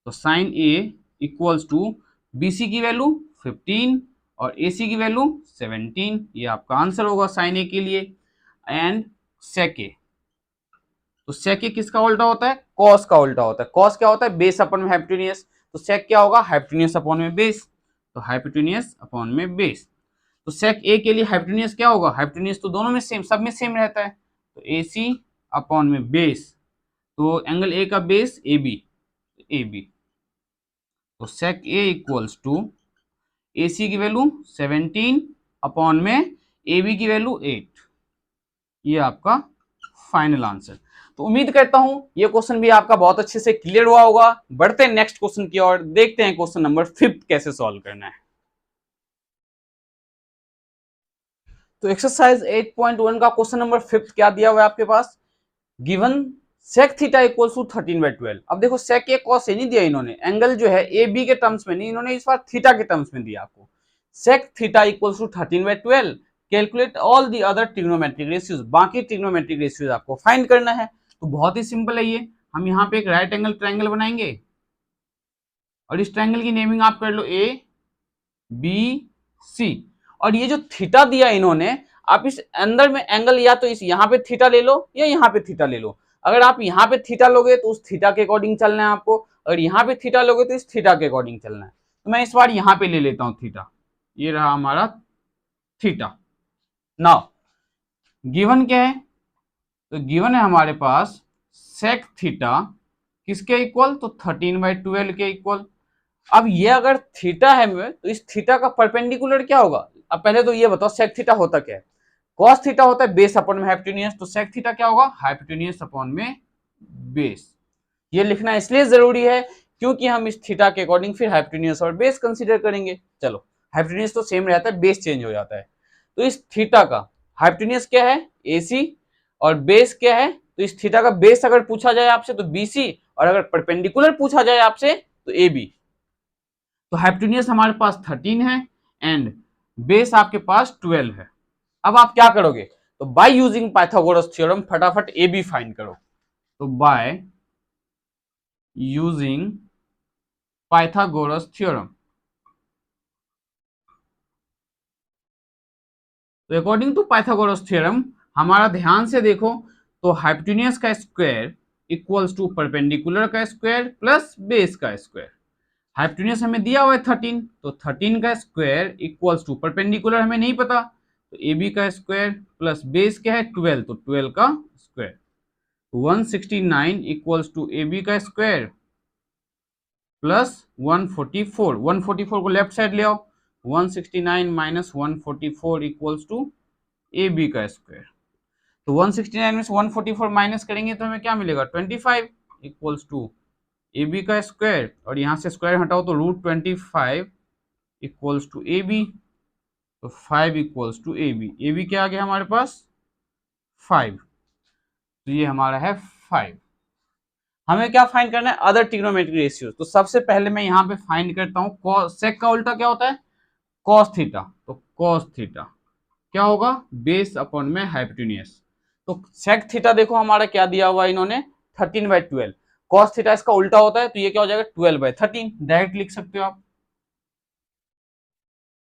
तो sine A equals to BC की वैल्यू 15 और AC की वैल्यू 17, ये आपका आंसर होगा साइन A के लिए। एंड सेक A, तो सेक A किसका उल्टा होता है, कॉस का उल्टा होता है। कॉस क्या होता है, बेस अपॉन में हाइपोटेन्यूज, तो सेक क्या होगा हाइपोटेन्यूज अपॉन में बेस, तो हाइपोटेन्यूज अपॉन में बेस, तो सेक A के लिए हाइपोटेन्यूज क्या होगा, हाइपोटेन्यूज तो दोनों में सेम, सब में सेम रहता है, तो AC अपॉन में बेस, तो एंगल A का बेस AB, तो सेक A इक्वल्स टू AC की वैल्यू 17 अपॉन में AB की वैल्यू 8, ये आपका फाइनल आंसर। तो उम्मीद करता हूं ये क्वेश्चन भी आपका बहुत अच्छे से क्लियर हुआ होगा। बढ़ते हैं नेक्स्ट क्वेश्चन की ओर, देखते हैं क्वेश्चन नंबर 5 कैसे सॉल्व करना है। तो एक्सरसाइज 8.1 का क्वेश्चन नंबर 5 क्या दिया हुआ है आपके पास, given sec theta equals to 13/12। अब देखो सेक ए कॉस ए नहीं दिया इन्होंने, एंगल जो है ए बी के टर्म्स में नहीं, इन्होंने इस बार थीटा के टर्म्स में दिया आपको। Sec theta equals to 13/12, calculate all the other trigonometric ratios, बाकी ट्रिग्नोमेट्रिक रेशियोज आपको फाइंड करना है। तो बहुत ही सिंपल है ये, हम यहाँ पे एक राइट एंगल ट्रायंगल बनाएंगे और इस ट्रायंगल की नेमिंग आप कर लो ए बी सी। और ये जो थीटा दिया इन्होंने, आप इस अंदर में एंगल या तो इस यहाँ पे थीटा ले लो या यहाँ पे थीटा ले लो। अगर आप यहाँ पे थीटा लोगे तो उस थीटा के अकॉर्डिंग चलना है आपको, अगर यहाँ पे थीटा लोगे तो इस थीटा के अकॉर्डिंग चलना है। तो मैं इस बार यहाँ पे ले लेता हूँ थीटा, ये रहा हमारा थीटा। नाउ गिवन क्या है, तो गिवन है हमारे पास सेक थीटा किसके इक्वल, तो 13/12 के इक्वल। अब ये अगर थीटा है तो इस थीटा का परपेंडिकुलर क्या होगा। अब पहले तो ये बताओ सेक थीटा होता क्या है, कॉस थीटा होता है बेस अपॉन में हाइपोटेन्यूज, तो सेक थीटा क्या होगा, हाइपोटेन्यूज अपॉन में बेस। ये लिखना इसलिए जरूरी है क्योंकि हम इस थीटा के अकॉर्डिंग फिर हाइपोटेन्यूज और बेस कंसीडर करेंगे। चलो हाइपोटेन्यूज तो सेम रहता है, बेस चेंज हो जाता है। तो इस थीटा का हाइपोटेन्यूज क्या है AC और बेस क्या है, तो इस थीटा का बेस अगर पूछा जाए आपसे तो BC, और अगर परपेंडिकुलर पूछा जाए आपसे तो AB। तो हाइपोटेन्यूज हमारे पास 13 है एंड बेस आपके पास 12 है। अब आप क्या करोगे, तो बाय यूजिंग पाइथागोरस थ्योरम फटाफट AB फाइंड करो। तो बाय यूजिंग पाइथागोरस थ्योरम, तो अकॉर्डिंग टू पाइथागोरस थ्योरम हमारा ध्यान से देखो, तो हाइपोटेन्यूज का स्क्वायर इक्वल्स टू परपेंडिकुलर का स्क्वायर प्लस बेस का स्क्वायर। हाइपोटेन्यूज हमें दिया हुआ है 13, तो 13 का स्क्वायर इक्वल्स टू परपेंडिकुलर हमें नहीं पता, तो AB का स्क्वायर प्लस बेस क्या है 12, तो 12 का स्क्वायर। 169 इक्वल्स टू AB का स्क्वायर प्लस 144, 144 को लेफ्ट साइड ले आओ, 169 माइनस 144 इक्वल्स टू AB का स्क्वायर। तो 169 में से 144 माइनस करेंगे तो हमें क्या मिलेगा 25 इक्वल्स टू AB का स्क्वायर, और यहाँ से स्क्वायर हटाओ तो √25 इक्वल्स टू AB, तो 5 इक्वल्स टू AB। AB क्या आ गया हमारे पास 5, तो ये हमारा है 5। हमें क्या फाइंड करना है, अदर ट्रिग्नोमेट्रिक रेशियोज। तो सबसे पहले मैं यहाँ पे फाइंड करता हूँ सेक का उल्टा क्या होता है कॉस थीटा, तो कॉस थीटा क्या होगा बेस अपॉन में हाइपोटेन्यूज। तो सेक थीटा देखो हमारा क्या दिया हुआ इन्होंने 13/12, कॉस थीटा इसका उल्टा होता है तो ये क्या हो जाएगा 12/13, डायरेक्ट लिख सकते हो आप।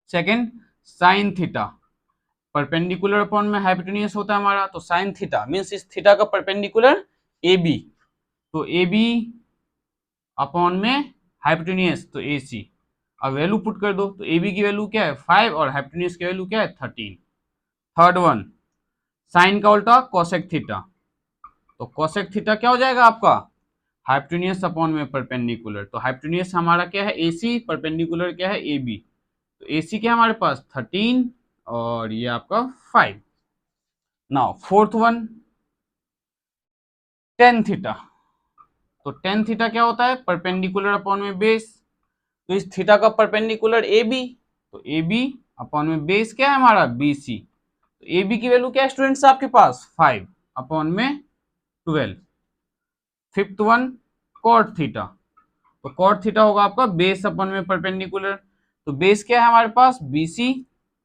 Second sine theta, perpendicular upon में हाइपोटेन्यूज होता है हमारा, तो साइन थीटा मींस इस थीटा का परपेंडिकुलर AB, तो AB अपॉन में हाइपोटेन्यूज तो AC। अब वैल्यू पुट कर दो, तो AB की वैल्यू क्या है 5 और हाइपोटेन्यूज की वैल्यू क्या है 13। थर्ड वन साइन का उल्टा कोसेक थीटा, तो कोसेक थीटा क्या हो जाएगा आपका हाइपोटेन्यूज अपॉन में परपेंडिकुलर, तो हाइपोटेन्यूज हमारा क्या है AC, परपेंडिकुलर क्या है AB, तो AC क्या है हमारे पास 13 और ये आपका 5। Now fourth one tan theta, तो टेन थीटा क्या होता है परपेंडिकुलर अपॉन में बेस, तो इस थीटा का परपेंडिकुलर AB, तो AB अपॉन में बेस क्या है हमारा BC, तो AB की वैल्यू क्या है स्टूडेंट्स आपके पास 5 अपॉन में 12। फिफ्थ वन कॉट थीटा, तो कॉट थीटा होगा आपका बेस अपॉन में परपेंडिकुलर, तो बेस क्या है हमारे पास BC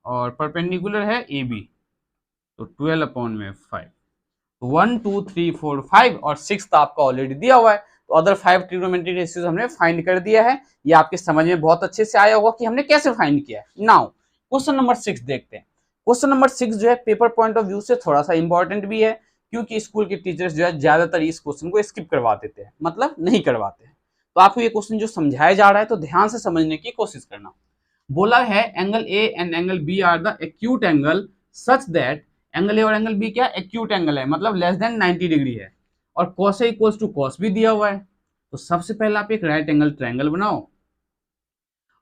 और परपेंडिकुलर है AB, तो 12 अपॉन में 5। 1 2 3 4 5 और 6 आपका ऑलरेडी दिया हुआ है, तो अदर 5 ट्रिग्नोमेट्रिक रेशियोज हमने फाइंड कर दिया है। ये आपके समझ में बहुत अच्छे से आया होगा कि हमने कैसे फाइंड किया है। नाउ क्वेश्चन नंबर 6 देखते हैं। क्वेश्चन नंबर 6 जो है पेपर पॉइंट ऑफ व्यू से थोड़ा सा इंपॉर्टेंट भी है, क्योंकि स्कूल के टीचर्स जो है ज्यादातर इस क्वेश्चन को स्किप करवा देते हैं, मतलब नहीं करवाते हैं। तो आपको ये क्वेश्चन जो समझाया जा रहा है तो ध्यान से समझने की कोशिश करना। बोला है angle A and angle B are the acute angle such that, angle A और एंगल बी क्या एक्यूट एंगल है, मतलब लेस देन 90 डिग्री है, और cos A equals to cos B दिया हुआ है। तो सबसे पहले आप एक राइट एंगल ट्रायंगल बनाओ,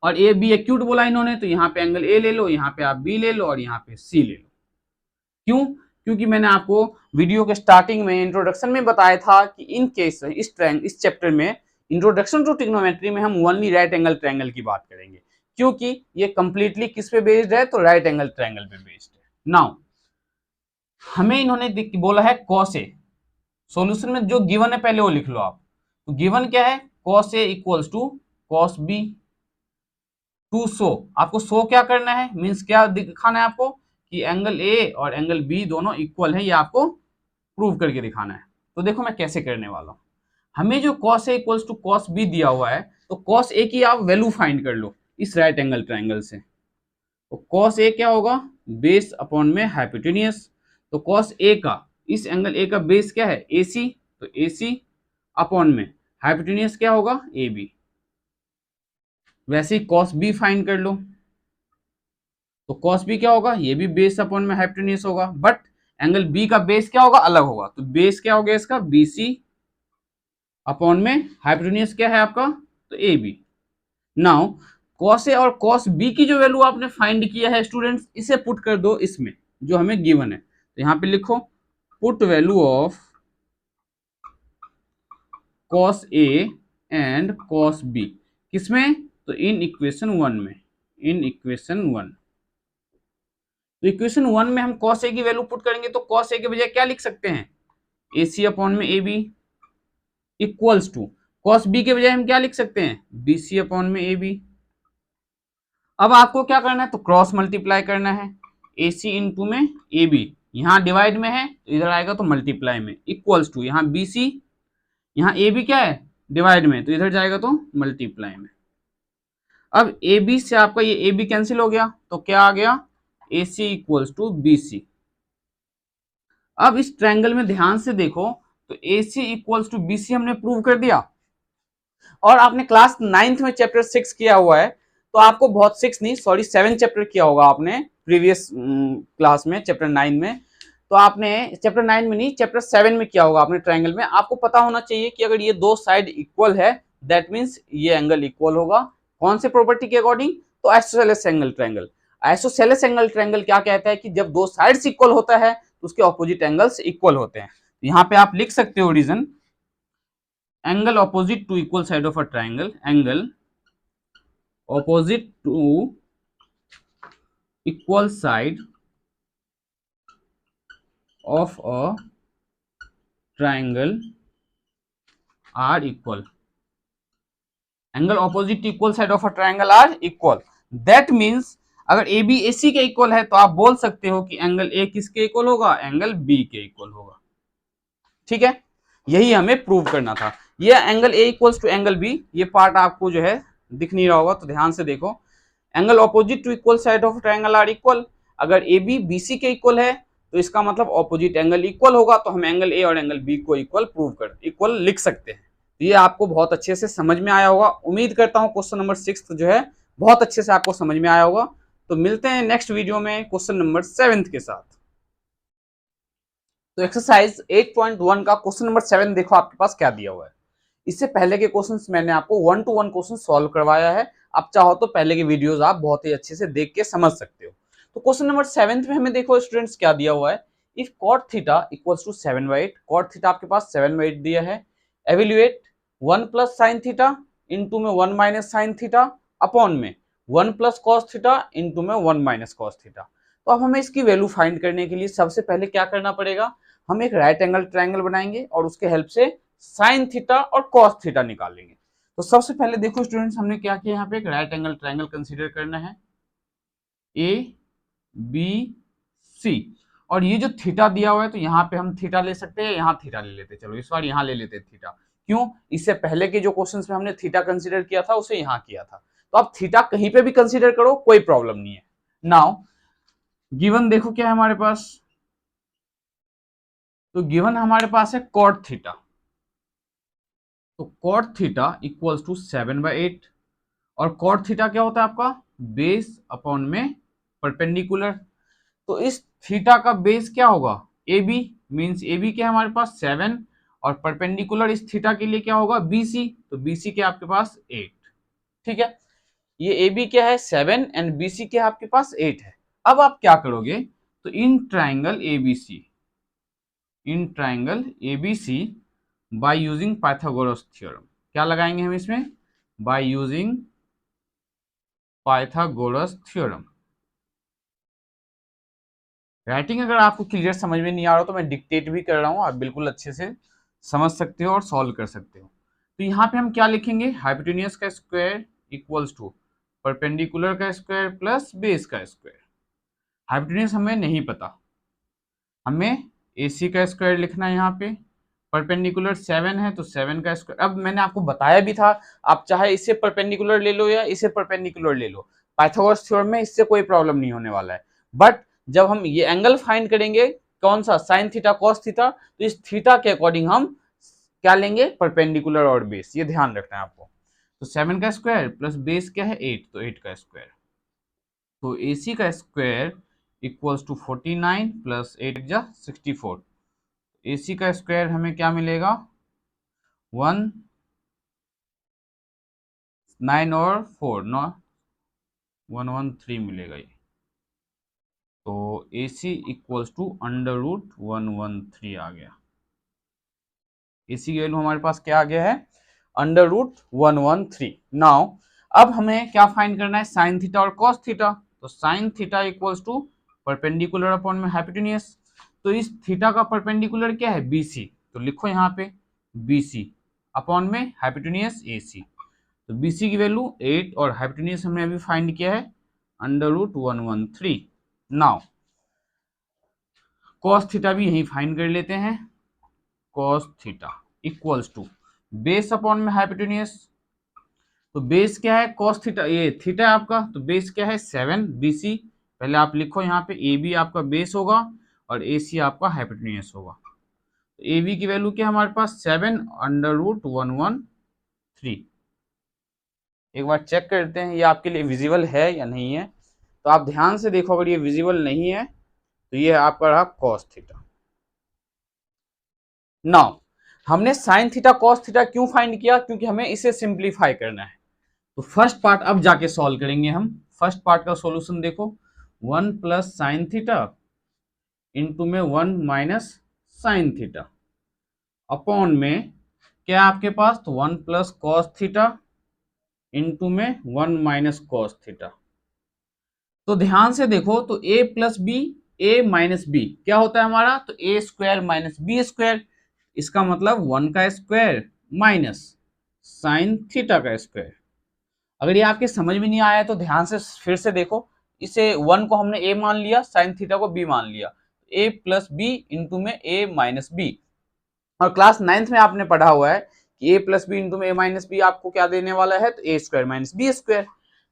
और ए बी एक्यूट बोला इन्होंने, तो यहाँ पे एंगल ए ले लो, यहाँ पे आप बी ले लो और यहाँ पे सी ले लो। क्यों, क्योंकि मैंने आपको वीडियो के स्टार्टिंग में इंट्रोडक्शन में बताया था कि इन केस इस चैप्टर में इंट्रोडक्शन टू ट्रिग्नोमेट्री में हम ओनली राइट एंगल ट्रायंगल की बात करेंगे, क्योंकि ये कंप्लीटली किस पे बेस्ड है, तो राइट एंगल ट्रायंगल पे बेस्ड है। नाउ हमें इन्होंने बोला है कॉस ए, सॉल्यूशन में जो गिवन है पहले वो लिख लो आप। तो गिवन क्या है, cos A equals to cos B। To show, आपको शो क्या करना है, मीन्स क्या दिखाना है आपको कि एंगल ए और एंगल बी दोनों इक्वल है, ये आपको प्रूव करके दिखाना है। तो देखो मैं कैसे करने वाला हूँ। हमें जो cos A equals to cos B दिया हुआ है, तो cos A की आप वैल्यू फाइंड कर लो इस राइट एंगल ट्राइंगल से। तो cos A क्या होगा, बेस अपॉन में हाइपोटेनियस। तो cos A का, इस एंगल A का बेस क्या है, AC, तो AC अपॉन में हाइपोटेनियस क्या होगा, AB। वैसे ही cos B फाइंड कर लो। तो cos B क्या होगा, ये भी बेस अपॉन में हाइपोटेन्यूस होगा, बट एंगल B का बेस क्या होगा, अलग होगा। तो बेस क्या हो गया इसका, BC अपॉन में हाइपोटेन्यूस क्या है आपका, तो AB। नाउ cos A और cos B की जो वैल्यू आपने फाइंड किया है स्टूडेंट्स, इसे पुट कर दो इसमें जो हमें गिवन है। तो यहाँ पे लिखो put value of cos A and cos B, किसमें, तो इन इक्वेशन 1 में, इन इक्वेशन 1। तो इक्वेशन 1 में हम cos A की वैल्यू पुट करेंगे, तो cos A के बजाय क्या लिख सकते हैं, AC अपॉन में AB equals to cos B के बजाय हम क्या लिख सकते हैं, BC अपॉन में AB। अब आपको क्या करना है, तो क्रॉस मल्टीप्लाई करना है, AC इंटू में AB, यहाँ डिवाइड में है तो इधर आएगा तो मल्टीप्लाई में, इक्वल्स टू यहाँ BC, यहाँ AB क्या है, डिवाइड में, तो इधर जाएगा तो मल्टीप्लाई में। अब AB से आपका ये AB कैंसिल हो गया, तो क्या आ गया, AC इक्वल्स टू BC। अब इस ट्रायंगल में ध्यान से देखो, तो AC इक्वल्स टू BC हमने प्रूव कर दिया। और आपने क्लास 9th में चैप्टर 6 किया हुआ है, तो आपको बहुत 6 नहीं सॉरी 7 चैप्टर किया होगा आपने प्रीवियस क्लास में, चैप्टर 9 में। तो आपने चैप्टर 9 में नहीं, चैप्टर 7 में किया होगा आपने ट्रायंगल में। आपको पता होना चाहिए कि अगर ये दो साइड इक्वल है, दैट मीन्स ये एंगल इक्वल होगा। कौन से प्रॉपर्टी के अकॉर्डिंग, तो isosceles angle triangle. Isosceles angle triangle क्या कहता है कि जब दो साइड्स इक्वल होता है तो उसके ऑपोजिट एंगल्स इक्वल होते हैं। यहाँ पे आप लिख सकते हो reason, angle opposite to equal side of a triangle, angle opposite to equal side of a triangle are equal, angle opposite to equal side of a triangle are equal, that means अगर AB AC के equal है तो आप बोल सकते हो कि angle A किसके इक्वल होगा, एंगल B के इक्वल होगा। ठीक है, यही हमें प्रूव करना था। ये angle A equals to angle B, ये पार्ट आपको जो है दिख नहीं रहा होगा, तो ध्यान से देखो। Angle opposite to equal side of triangle are equal, अगर AB BC के इक्वल है तो इसका मतलब ऑपोजिट एंगल इक्वल होगा, तो हम एंगल A और एंगल B को इक्वल लिख सकते हैं। तो ये आपको बहुत अच्छे से समझ में आया होगा। उम्मीद करता हूँ क्वेश्चन नंबर 6 जो है बहुत अच्छे से आपको समझ में आया होगा। तो मिलते हैं नेक्स्ट वीडियो में क्वेश्चन नंबर 7 के साथ। तो एक्सरसाइज 8.1 का क्वेश्चन नंबर 7 देखो आपके पास क्या दिया हुआ है। इससे पहले के क्वेश्चंस मैंने आपको 1-to-1 क्वेश्चन सॉल्व करवाया है। आप चाहो तो पहले के वीडियोस आप बहुत ही अच्छे से देख के समझ सकते हो। तो क्वेश्चन नंबर 7 में हमें देखो स्टूडेंट्स क्या दिया हुआ है, if cot theta equals to 7/8, cot theta आपके पास 7/8 दिया है, evaluate 1 plus sine theta into में 1 माइनस साइन थीटा अपॉन में 1 प्लस कॉस थीटा इंटू में 1 माइनस कॉस थीटा। तो अब हमें इसकी वैल्यू फाइंड करने के लिए सबसे पहले क्या करना पड़ेगा, हम एक राइट एंगल ट्रायंगल बनाएंगे और उसके हेल्प से साइन थीटा और कॉस थीटा निकालेंगे। तो सबसे पहले देखो स्टूडेंट्स हमने क्या किया, यहाँ पे एक राइट एंगल ट्रायंगल कंसीडर करना है, ABC, और ये जो थीटा दिया हुआ है तो यहाँ पे हम थीटा ले सकते हैं, यहाँ थीटा ले लेते, चलो इस बार यहाँ ले लेते थीटा। क्यों, इससे पहले के जो क्वेश्चंस में हमने थीटा कंसीडर किया था उसे यहाँ किया था, तो आप थीटा कहीं पे भी कंसीडर करो, कोई प्रॉब्लम नहीं है। नाउ गिवन देखो क्या है हमारे पास, तो गिवन हमारे पास है cot थीटा, तो cot थीटा इक्वल्स टू 7/8, और cot थीटा क्या होता है आपका, बेस अपॉन में परपेंडिकुलर। तो इस थीटा का बेस क्या होगा, AB, मींस AB क्या है हमारे पास 7, और परपेंडिकुलर इस थीटा के लिए क्या होगा, BC, तो BC क्या आपके पास 8। ठीक है, ये AB क्या है 7 एंड BC क्या है आपके पास 8 है। अब आप क्या करोगे, तो in triangle ABC bye using Pythagoras theorem, क्या लगाएंगे हम इसमें, bye using Pythagoras theorem. Writing अगर आपको क्लियर समझ में नहीं आ रहा तो मैं डिक्टेट भी कर रहा हूं, आप बिल्कुल अच्छे से समझ सकते हो और सॉल्व कर सकते हो। तो यहाँ पे हम क्या लिखेंगे, हाइपोटेन्यूज का स्क्वायर इक्वल्स टू परपेंडिकुलर का स्क्वायर प्लस बेस का स्क्वायर। हाइपोटेन्यूज हमें नहीं पता, हमें AC का स्क्वायर लिखना है यहाँ पे। परपेंडिकुलर 7 है तो 7 का स्क्वायर। अब मैंने आपको बताया भी था, आप चाहे इसे परपेंडिकुलर ले लो या इसे परपेंडिकुलर ले लो, पाइथागोरस थ्योरम में इससे कोई प्रॉब्लम नहीं होने वाला है। बट जब हम ये एंगल फाइंड करेंगे, कौन सा, साइन थीटा कॉस थीटा, तो इस थीटा के अकॉर्डिंग हम क्या लेंगे, परपेंडिकुलर और बेस, ये ध्यान रखना है आपको। तो 7 का स्क्वायर प्लस बेस क्या है 8, तो 8 का स्क्वायर। तो AC का स्क्वायर इक्वल्स टू 49 प्लस 8 जा 64। AC का स्क्वायर हमें क्या मिलेगा, 1 9 और 4 9 113 मिलेगा ये। तो AC equals to under root 113 आ गया। AC की वैल्यू हमारे पास क्या आ गया है, अंडर रूट 113। नाउ अब हमें क्या फाइंड करना है, साइन थीटा और कॉस थीटा। तो sine theta equals to perpendicular upon में हाइपोटेन्यूज। तो इस थीटा का परपेंडिकुलर क्या है, BC, तो लिखो यहाँ पे BC अपॉन में हाइपोटेन्यूज AC। तो BC की वैल्यू 8 और हाइपोटेन्यूज हमने अभी फाइंड किया है under root 113। Now cos theta भी यही फाइंड कर लेते हैं, cos theta equals to base upon में हाइपोटेन्यूज। तो बेस क्या है, कॉस थीटा, ये थीटा है आपका, तो बेस क्या है 7 BC। पहले आप लिखो यहाँ पे AB आपका बेस होगा और AC आपका हाइपोटेन्यूज होगा। तो AB की वैल्यू क्या है हमारे पास 7 अंडर रूट 113। एक बार चेक करते हैं ये आपके लिए विजिबल है या नहीं है। तो आप ध्यान से देखो, अगर ये विजिबल नहीं है तो ये आपका रहा कॉस थीटा। नाउ हमने साइन थीटा कॉस थीटा क्यों फाइंड किया, क्योंकि हमें इसे सिंप्लीफाई करना है। तो फर्स्ट पार्ट अब जाके सॉल्व करेंगे हम। फर्स्ट पार्ट का सॉल्यूशन देखो, 1 प्लस साइन थीटा इंटू में 1 माइनस साइन थीटा अपॉन में क्या आपके पास, तो 1 प्लस कॉस थीटा इंटू में 1 माइनस कॉस थीटा। तो ध्यान से देखो, तो a plus B, A minus B क्या होता है हमारा, तो A square minus B square. इसका मतलब 1 का स्क्वायर माइनस साइन थीटा का स्क्वायर। अगर ये आपके समझ में नहीं आया तो ध्यान से फिर से देखो, इसे 1 को हमने a मान लिया, साइन थीटा को b मान लिया, a प्लस बी इंटू में a माइनस बी। और क्लास 9th में आपने पढ़ा हुआ है कि a प्लस बी इंटू में a माइनस बी आपको क्या देने वाला है, तो a square minus B square.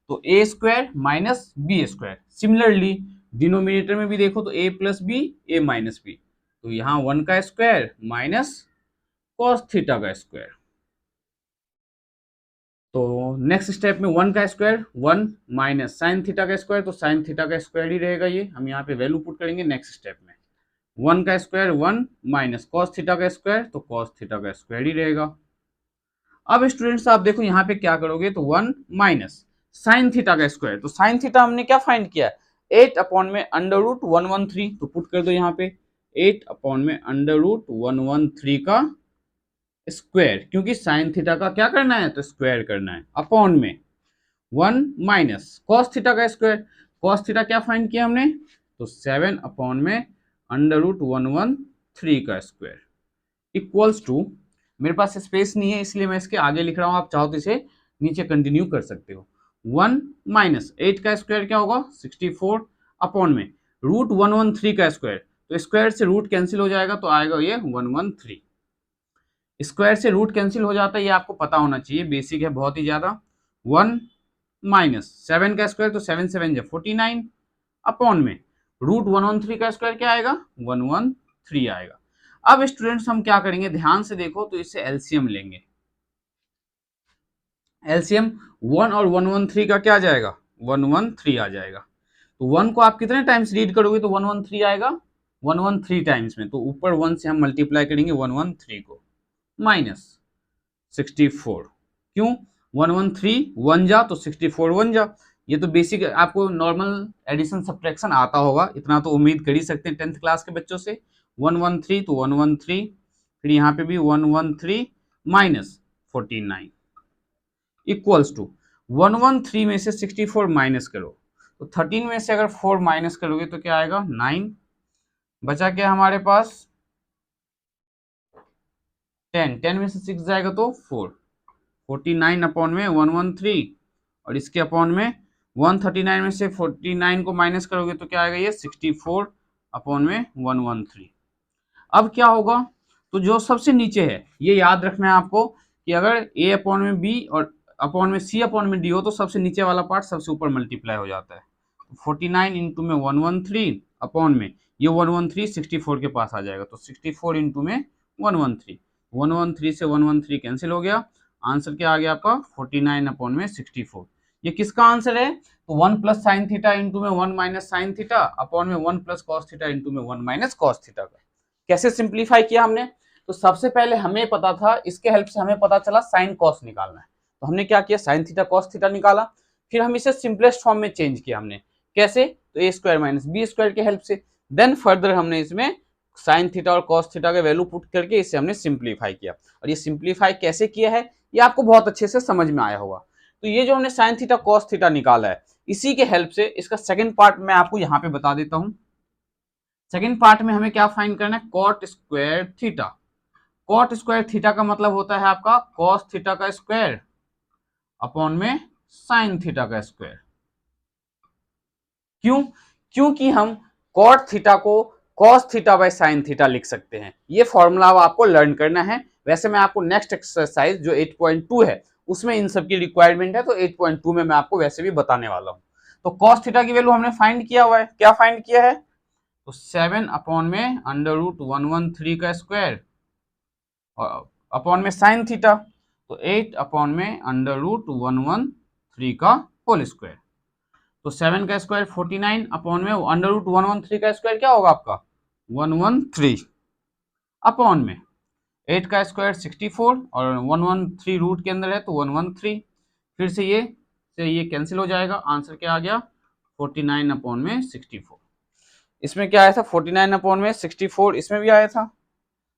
तो a square minus B square. Similarly denominator में भी देखो, तो a plus B a minus B, तो यहाँ 1 का स्क्वायर माइनस कॉस थीटा का स्क्वायर। तो नेक्स्ट स्टेप में 1 का स्क्वायर 1 माइनस साइन थीटा का स्क्वायर, तो साइन थीटा का स्क्वायर ही रहेगा ये, हम यहाँ पे वैल्यू पुट करेंगे नेक्स्ट स्टेप में। 1 का स्क्वायर 1 माइनस कॉस थीटा का स्क्वायर, तो कॉस थीटा का स्क्वायर ही रहेगा। अब स्टूडेंट्स आप देखो यहाँ पे क्या करोगे, तो 1 माइनस साइन थीटा का स्क्वायर, तो साइन थीटा हमने क्या फाइंड किया, 8 अपॉन में अंडर रूट 113, तो पुट कर दो यहाँ पे 8 अपॉन में अंडर रूट 113 का स्क्वायर, क्योंकि साइन थीटा का क्या करना है, तो स्क्वायर करना है, अपॉन में 1 माइनस कॉस थीटा का स्क्वायर। कॉस थीटा क्या फाइंड किया हमने, तो 7 अपॉन में अंडर रूट 113 का स्क्वायर इक्वल्स टू, मेरे पास स्पेस नहीं है इसलिए मैं इसके आगे लिख रहा हूं, आप चाहो तो इसे नीचे कंटिन्यू कर सकते हो। 1 माइनस 8 का स्क्वायर क्या होगा 64 अपॉन में रूट 113 का स्क्वायर, तो स्क्वायर से रूट कैंसिल हो जाएगा तो आएगा ये 113। स्क्वायर से रूट कैंसिल हो जाता है, ये आपको पता होना चाहिए, बेसिक है बहुत ही ज्यादा। 1 माइनस 7 का स्क्वायर, तो 7 7 49 अपॉन में रूट 113 का स्क्वायर क्या आएगा 113 आएगा। अब स्टूडेंट्स हम क्या करेंगे, ध्यान से देखो, तो इससे एलसीएम लेंगे। एलसीएम 1 और 113 का क्या आ जाएगा 113 आ जाएगा। तो 1 को आप कितने टाइम्स रीड करोगे, तो 113 आएगा 113 टाइम्स में, तो ऊपर 1 से हम मल्टीप्लाई करेंगे 113 को माइनस 64। क्यों 113 1 जा तो 64 1 जा, ये तो बेसिक आपको नॉर्मल एडिशन सब्ट्रैक्शन आता होगा, इतना तो उम्मीद कर ही सकते हैं 10th क्लास के बच्चों से। 113 तो 113, फिर यहाँ पे भी 113 माइनस 49 इक्वल्स टू 113 में से 64 माइनस करो, तो 13 में से अगर 4 माइनस करोगे तो क्या आएगा 9, बचा क्या हमारे पास 10 में से 6 जाएगा तो 4, 49 अपॉन में 113, और इसके अपॉन में 139 में से 49 को माइनस करोगे तो क्या आएगा, ये 64 अपॉन में 113। अब क्या होगा, तो जो सबसे नीचे है ये याद रखना है आपको कि अगर a अपॉन में b और अपॉन में c अपॉन में d हो तो सबसे नीचे वाला पार्ट सबसे ऊपर मल्टीप्लाई हो जाता है। 49 इंटू में 113 अपॉन में ये 113 64 के पास आ जाएगा, तो 64 इंटू में 113, 113 से 113 कैंसिल हो गया, आंसर क्या आ गया आपका 49 अपॉन में 64। ये किसका आंसर है, तो 1 प्लस साइन थीटा इंटू में 1 माइनस साइन थीटा अपॉन में 1 प्लस कॉस थीटा इंटू में 1 माइनस कॉस थीटा का। कैसे सिंप्लीफाई किया हमने, तो सबसे पहले हमें पता था, इसके हेल्प से हमें पता चला साइन कॉस निकालना है, तो हमने क्या किया, साइन थीटा कॉस थीटा निकाला, फिर हम इसे सिंपलेस्ट फॉर्म में चेंज किया हमने, कैसे, तो A square minus B square के हेल्प से। देन फर्दर हमने इसमें साइन थीटा और कॉस थीटा का वैल्यू पुट करके इसे हमने सिंप्लीफाई किया, और ये सिंप्लीफाई कैसे किया है ये आपको बहुत अच्छे से समझ में आया होगा। तो ये जो हमने साइन थीटा कॉस थीटा निकाला है, इसी के हेल्प से इसका सेकंड पार्ट मैं आपको यहाँ पे बता देता हूँ। सेकंड पार्ट में हमें क्या फाइंड करना है, cot square theta. Cot square theta का मतलब होता है आपका कॉस थीटा का स्क्वायर अपॉन में साइन थीटा का स्क्वायर। क्यों, क्योंकि हम कॉट थीटा को cos theta by sine theta लिख सकते हैं। ये फॉर्मूला आपको लर्न करना है। वैसे मैं आपको नेक्स्ट एक्सरसाइज जो 8.2 है उसमें इन सब की रिक्वायरमेंट है, तो 8.2 में मैं आपको वैसे भी बताने वाला हूं। तो कॉस थीटा की वैल्यू हमने फाइंड किया हुआ है, क्या फाइंड किया है, तो 7 अपॉन में अंडर रूट 113 का स्क्वायर और अपॉन में साइन थीटा तो 8 अपॉन में अंडर रूट 113 का होल स्क्वायर। तो 7 का स्क्वायर 49 अपॉन में अंडर रूट 113 का स्क्वायर क्या होगा आपका 113 अपॉन में 8 का स्क्वायर 64 और 113 रूट के अंदर है तो 113, फिर से ये कैंसिल हो जाएगा, आंसर क्या आ गया 49 अपॉन में 64। इसमें क्या आया था 49 अपॉन में 64, इसमें भी आया था।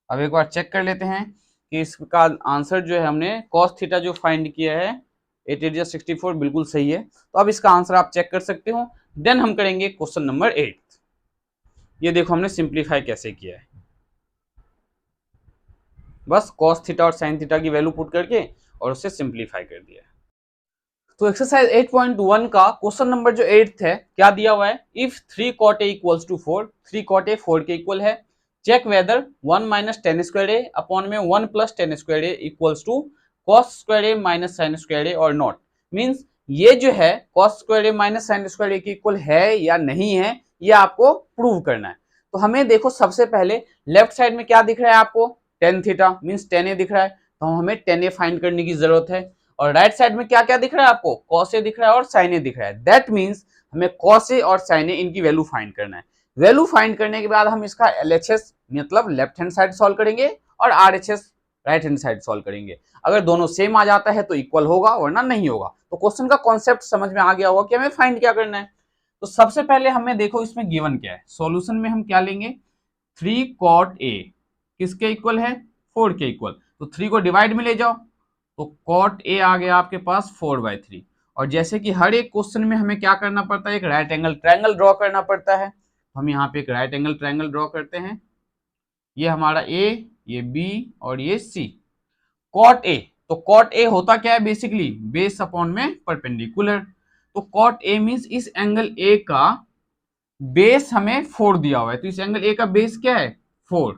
अब एक बार चेक कर लेते हैं कि इसका आंसर जो है हमने कॉस थीटा जो फाइंड किया है 8 8 64 बिल्कुल सही है। तो अब इसका आंसर आप चेक कर सकते हो। देन हम करेंगे क्वेश्चन नंबर 8। ये देखो हमने सिंप्लीफाई कैसे किया है, बस कॉस थीटा और साइन थीटा की वैल्यू पुट करके और उससे सिंप्लीफाई कर दिया है। तो एक्सरसाइज 8.1 का क्वेश्चन नंबर जो 8 है क्या दिया हुआ है, if 3 cot a equals to 4, 3 cot a 4 के इक्वल है, check whether 1 minus tan square A upon में 1 plus tan square A equals to cos square A minus sin square A और नॉट। मीन्स ये जो है cos square A minus sin square A के equal है या नहीं है, ये आपको प्रूव करना है। तो हमें देखो सबसे पहले लेफ्ट साइड में क्या दिख रहा है आपको, टेन थीटा मीन्स टेन ए दिख रहा है, तो हमें टेन ए फाइंड करने की जरूरत है। और राइट साइड में क्या क्या दिख रहा है आपको, कॉस ए दिख रहा है और साइन ए दिख रहा है। दैट मीन्स हमें कॉस ए और साइन ए इनकी वैल्यू फाइंड करना है। वैल्यू फाइंड करने के बाद हम इसका एलएचएस मतलब लेफ्ट हैंड साइड सॉल्व करेंगे और RHS right hand side solve करेंगे। अगर दोनों सेम आ जाता है तो इक्वल होगा वरना नहीं होगा। तो क्वेश्चन का कॉन्सेप्ट समझ में आ गया होगा कि हमें फाइंड क्या करना है। तो सबसे पहले हमें देखो इसमें गिवन क्या है, सॉल्यूशन में हम क्या लेंगे 3 cot a किसके इक्वल है 4 के इक्वल, तो 3 को डिवाइड में ले जाओ तो cot a आ गया आपके पास 4/3। और जैसे कि हर एक क्वेश्चन में हमें क्या करना पड़ता है, एक राइट एंगल ट्रायंगल ड्रॉ करना पड़ता है। हम यहाँ पे एक राइट एंगल ट्रायंगल ड्रॉ करते हैं, ये हमारा a, ये b और ये c। cot a, तो cot a होता क्या है बेसिकली बेस अपॉन में परपेंडिकुलर। तो cot a मीन्स इस एंगल a का बेस हमें 4 दिया हुआ है, तो इस एंगल ए का बेस क्या है 4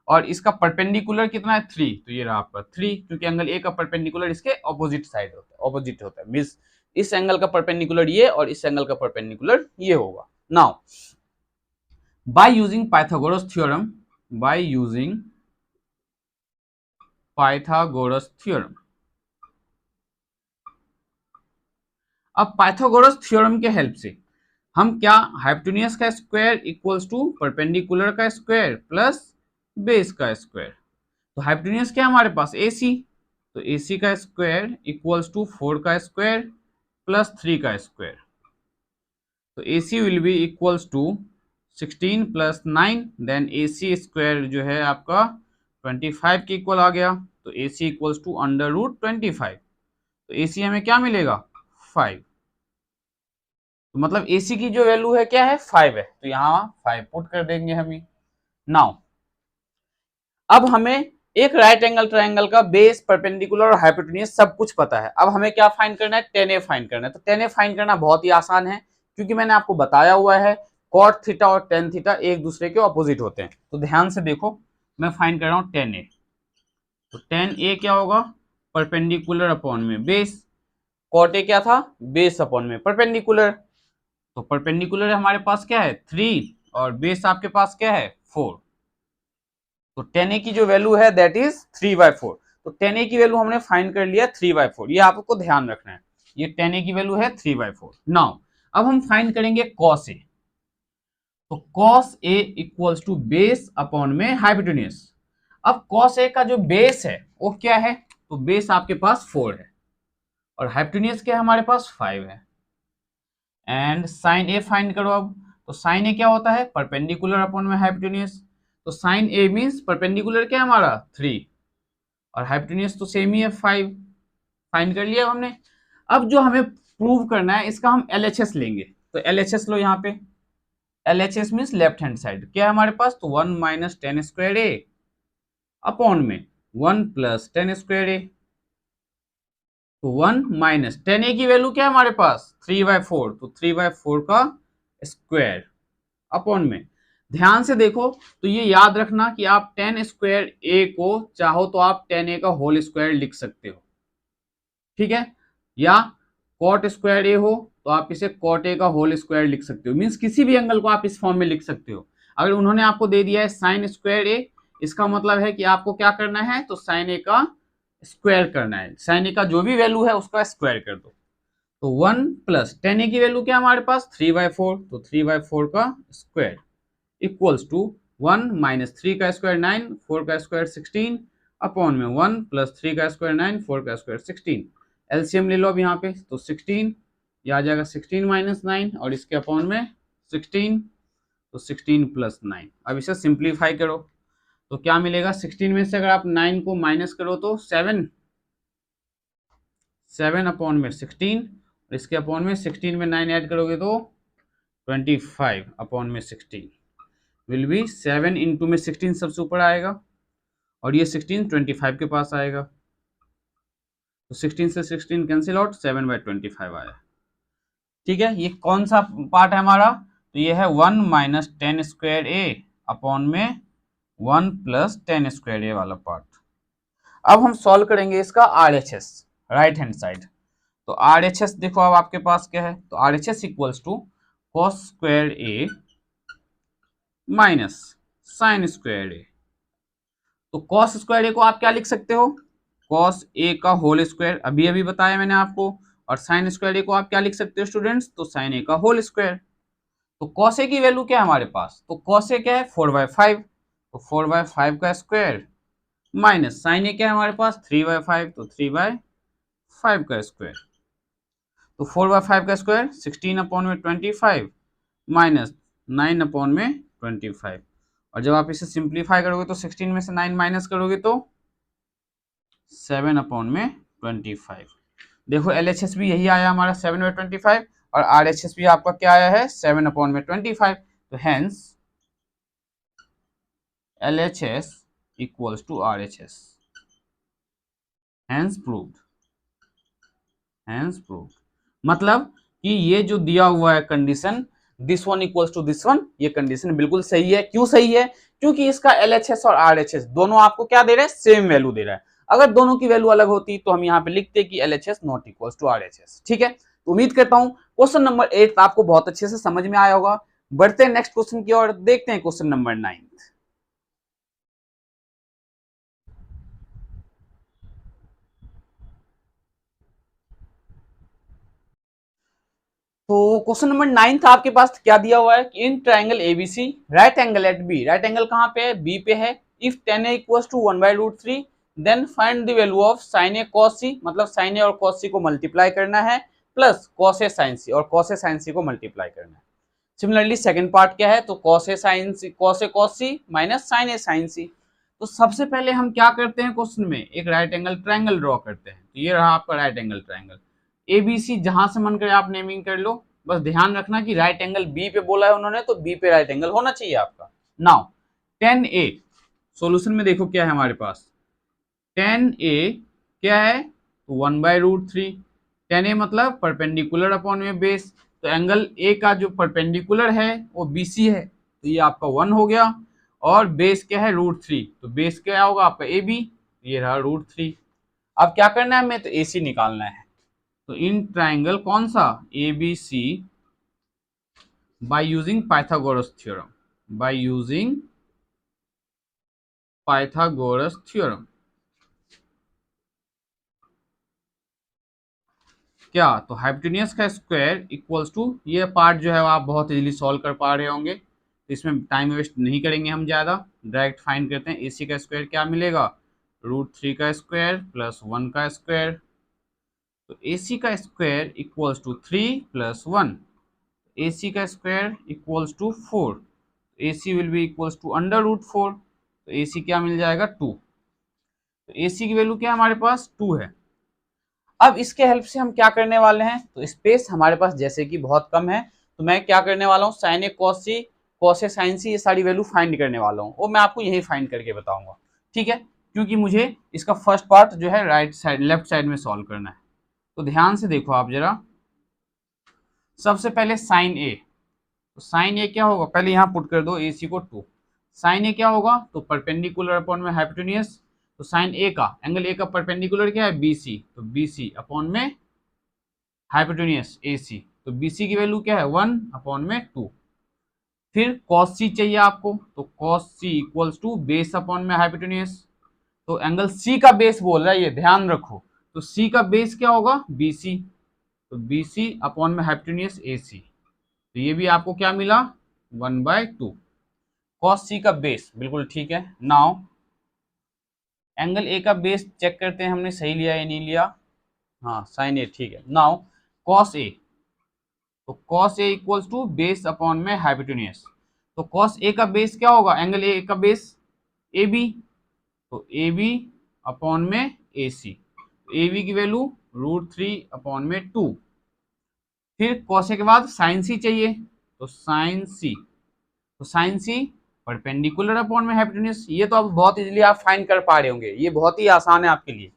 और इसका परपेंडिकुलर कितना है 3, तो ये रहा आपका 3, क्योंकि एंगल ए का परपेंडिकुलर इसके ऑपोजिट साइड होता है, ऑपोजिट होता है मींस इस एंगल का परपेंडिकुलर ये और इस एंगल का परपेंडिकुलर ये होगा। Now by using Pythagoras theorem, by using Pythagoras theorem, अब पाइथागोरस थ्योरम के हेल्प से हम क्या हाइपोटेन्यूज का स्क्वायर इक्वल्स टू परपेंडिकुलर का स्क्वायर प्लस बेस का स्क्वायर। तो हाइपोटेन्यूज क्या है हमारे पास AC, तो AC का स्क्वायर इक्वल्स टू 4 का स्क्वायर प्लस 3 का स्क्वायर। तो AC will be equals to 16 plus 9, then AC square जो है आपका 25 के इक्वल आ गया, तो AC equals to under root 25। तो AC हमें क्या मिलेगा 5, तो मतलब AC की जो वैल्यू है क्या है 5 है, तो यहाँ 5 पुट कर देंगे हम। नाउ अब हमें एक राइट एंगल ट्रायंगल का बेस, परपेंडिकुलर और हाइपोटेन्यूज सब कुछ पता है। अब हमें क्या फाइंड करना है, टेन ए फाइंड करना है। तो टेन ए फाइंड करना बहुत ही आसान है, क्योंकि मैंने आपको बताया हुआ है कॉट थीटा और टेन थीटा एक दूसरे के ऑपोजिट होते हैं। तो ध्यान से देखो, मैं फाइंड कर रहा हूं टेन ए। तो टेन ए क्या होगा, परपेंडिकुलर अपॉन में बेस। कॉट ए क्या था, बेस अपॉन में परपेंडिकुलर। तो परपेंडिकुलर हमारे पास क्या है 3 और बेस आपके पास क्या है 4। तो टेन ए की जो वैल्यू है दैट इज 3/4। तो टेन ए की वैल्यू हमने फाइंड कर लिया 3/4, ये आपको ध्यान रखना है। ये टेन ए की वैल्यू है 3/4। नाउ अब हम फाइंड करेंगे कॉस ए। तो cos A equals to base upon में हाइपोटेन्यूज। अब कॉस ए का जो बेस है वो क्या है, तो बेस आपके पास 4 है और हाइपोटेन्यूज क्या है हमारे पास 5 है। एंड साइन ए फाइंड करो अब। तो साइन ए क्या होता है, परपेंडिकुलर अपॉन में हाइपोटेन्यूज। तो साइन ए मींस परपेंडिकुलर क्या है हमारा 3 और हाइपोटेन्यूज तो सेम ही है 5। फाइंड कर लिया हमने। अब जो हमें प्रूव करना है इसका हम एलएचएस लेंगे। तो एलएचएस लो यहाँ पे। LHS means left hand side क्या है हमारे पास, तो 1 minus tan square A upon में 1 प्लस टेन स्क्वायर ए। तो 1 माइनस टेन ए की वैल्यू क्या है हमारे पास 3/4, तो 3/4 का स्क्वायर अपॉन में। ध्यान से देखो, तो ये याद रखना कि आप टेन स्क्वायर ए को चाहो तो आप टेन ए का होल स्क्वायर लिख सकते हो, ठीक है। या कॉट स्क्वायर ए हो तो आप इसे कॉट ए का होल स्क्वायर लिख सकते हो। मींस किसी भी एंगल को आप इस फॉर्म में लिख सकते हो। अगर उन्होंने आपको दे दिया है साइन स्क्वायर ए, इसका मतलब है कि आपको क्या करना है, तो साइन ए का स्क्वायर करना है। साइन ए का जो भी वैल्यू है उसका स्क्वायर कर दो। तो 1 प्लस टेन ए की वैल्यू क्या हमारे पास 3/4, तो 3/4 का स्क्वायर इक्वल्स टू 1 माइनस 3 का स्क्वायर 9, 4 का स्क्वायर 16 अपॉन में 1 प्लस 3 का स्क्वायर 9, 4 का स्क्वायर 16। एलसीएम ले लो अब यहाँ पे, तो 16 ये आ जाएगा 16 माइनस 9 और इसके अपॉन में 16, तो 16 प्लस 9। अब इसे सिंप्लीफाई करो तो क्या मिलेगा, 16 में से अगर आप 9 को माइनस करो तो 7 अपॉन में 16 और इसके अपॉन में 16 में 9 ऐड करोगे तो 25 अपॉन में 16 विल बी 7 इंटू में 16 सबसे ऊपर आएगा और ये 16 25 के पास आएगा। तो 16 से 16 कैंसिल आउट, 7/25 आया, ठीक है। ये कौन सा पार्ट है हमारा, तो ये है 1 minus tan square A upon में 1 प्लस टेन स्क्वायर ए वाला पार्ट। अब हम सॉल्व करेंगे इसका आरएचएस, राइट हैंड साइड। तो आरएचएस देखो अब आपके पास क्या है, तो RHS equals to cos square A minus sin square A. तो कॉस स्क्वायर ए को आप क्या लिख सकते हो, कॉस ए का होल स्क्वायर, अभी अभी बताया मैंने आपको। और साइन स्क्वायर ए को आप क्या लिख सकते हो स्टूडेंट्स, तो साइन ए का होल स्क्वायर। तो कॉस ए की वैल्यू क्या है हमारे पास, तो कॉस ए क्या है 4/5, तो 4/5 का स्क्वायर माइनस साइन ए क्या है हमारे पास 3/5, तो 3/5 का स्क्वायर। तो 4/5 का स्क्वायर 16 अपॉन में 25 माइनस 9 अपॉन में 25। और जब आप इसे सिंप्लीफाई करोगे तो 16 में से 9 माइनस करोगे तो 7 अपॉन में 25। देखो एलएचएस भी यही आया हमारा 7/25 और आरएचएस भी आपका क्या आया है 7 अपॉन में 25। तो hence LHS equals to RHS। Hence proved, hence proved मतलब कि ये जो दिया हुआ है condition this one equals to this one, ये कंडीशन बिल्कुल सही है। क्यों सही है, क्योंकि इसका LHS और RHS दोनों आपको क्या दे रहे हैं, सेम वैल्यू दे रहा है। अगर दोनों की वैल्यू अलग होती तो हम यहाँ पे लिखते कि LHS not equals to RHS, ठीक है। तो उम्मीद करता हूं क्वेश्चन नंबर 8 आपको बहुत अच्छे से समझ में आया होगा। बढ़ते हैं नेक्स्ट क्वेश्चन की ओर, देखते हैं क्वेश्चन नंबर 9। तो क्वेश्चन नंबर 9 था आपके पास क्या दिया हुआ है कि in triangle ABC right angle at B, right angle कहां पे है, बी पे है। If tan a equals to 1/√3 then find the value of sin a cos c, मतलब sin a और cos c को मल्टीप्लाई करना है plus cos a sin c और cos a sin c को मल्टीप्लाई करना है। सिमिलरली सेकंड पार्ट क्या है, तो cos a cos c minus sin a sin c। तो सबसे पहले हम क्या करते हैं क्वेश्चन में, एक राइट एंगल ट्राइंगल ड्रॉ करते हैं। तो ये रहा आपका राइट एंगल ट्राइंगल एबीसी, जहां से मन करे आप नेमिंग कर लो, बस ध्यान रखना कि राइट एंगल बी पे बोला है उन्होंने तो बी पे राइट एंगल होना चाहिए आपका। नाउ tan a, सॉल्यूशन में देखो क्या है हमारे पास, टेन ए क्या है, तो 1/√3। टेन ए मतलब परपेंडिकुलर अपॉन में बेस, तो एंगल ए का जो परपेंडिकुलर है वो BC है, तो ये आपका 1 हो गया। और बेस क्या है, √3, तो बेस क्या होगा आपका AB, ये रहा √3। अब क्या करना है हमें, तो AC निकालना है। तो इन ट्राइंगल कौन सा, ABC, bye using Pythagoras theorem, by using Pythagoras theorem. क्या, तो हाइपोटेन्यूज का स्क्वायर इक्वल्स टू, ये पार्ट जो है आप बहुत इजीली सॉल्व कर पा रहे होंगे, तो इसमें टाइम वेस्ट नहीं करेंगे हम ज़्यादा, डायरेक्ट फाइंड करते हैं। AC का स्क्वायर क्या मिलेगा, √3 का स्क्वायर प्लस 1 का स्क्वायर, तो AC का square equals to 3 plus 1, AC का square equals to 4, AC will be equals to √4, तो AC क्या मिल जाएगा 2, तो AC की वैल्यू क्या हमारे पास 2 है। अब इसके हेल्प से हम क्या करने वाले हैं, तो स्पेस हमारे पास जैसे कि बहुत कम है, तो मैं क्या करने वाला हूँ, sign A cos C, cos A sign सी, ये सारी वैल्यू फाइंड करने वाला हूँ, वो मैं आपको यही फाइंड करके बताऊंगा, ठीक है, क्योंकि मुझे इसका फर्स्ट पार्ट जो है राइट साइड लेफ्ट साइड में सॉल्व करना है। तो ध्यान से देखो आप जरा, सबसे पहले साइन ए, तो साइन ए क्या होगा, पहले यहाँ पुट कर दो AC को 2, साइन ए क्या होगा, तो परपेंडिकुलर अपॉन में हाइपोटेन्यूज, तो साइन ए का एंगल ए का परपेंडिकुलर क्या है BC, तो BC अपॉन में हाइपोटेन्यूज AC, तो BC की वैल्यू क्या है 1 अपॉन में 2। फिर cos C चाहिए आपको, तो cos C equals to base upon में हाइपोटेन्यूज, तो एंगल C का बेस बोल रहा है, ये ध्यान रखो, तो C का बेस क्या होगा BC, तो BC अपॉन में हाइपोटेन्यूज AC, तो ये भी आपको क्या मिला 1/2। cos C का बेस बिल्कुल ठीक है। नाउ एंगल A का बेस चेक करते हैं हमने सही लिया या नहीं लिया, हाँ साइन ए ठीक है। नाउ cos A, तो cos A equals to base upon में हाइपोटेन्यूज, तो cos A का बेस क्या होगा, एंगल A का बेस AB, तो AB अपॉन में AC, AB की वैल्यू √3 अपॉन में 2। फिर cos A के बाद साइन C चाहिए, तो साइन C, तो साइन C परपेंडिकुलर अपॉन में हाइपोटेन्यूज, ये तो अब बहुत इजीली आप फाइंड कर पा रहे होंगे, ये बहुत ही आसान है आपके लिए।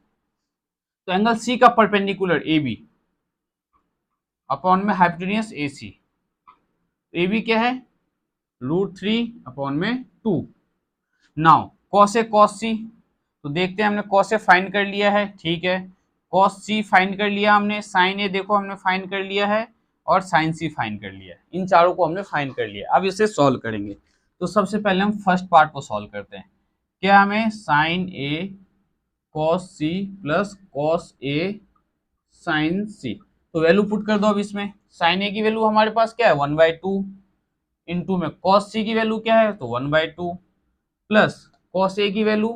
तो एंगल C का परपेंडिकुलर AB अपॉन में हाइपोटेन्यूज AC, AB क्या है √3 अपॉन में 2। Now cos A cos C, तो देखते हैं हमने cos A फाइंड कर लिया है, ठीक है, cos C फाइंड कर लिया हमने, sin A देखो हमने फाइंड कर लिया है, और sin C फाइंड कर लिया है, इन चारों को हमने फाइंड कर लिया। अब इसे सॉल्व करेंगे, तो सबसे पहले हम फर्स्ट पार्ट को सॉल्व करते हैं। क्या हमें sin A cos C plus cos A sin C, तो वैल्यू पुट कर दो अब इसमें। sin A की वैल्यू हमारे पास क्या है 1/2, इंटू में cos C की वैल्यू क्या है, तो 1/2, प्लस cos A की वैल्यू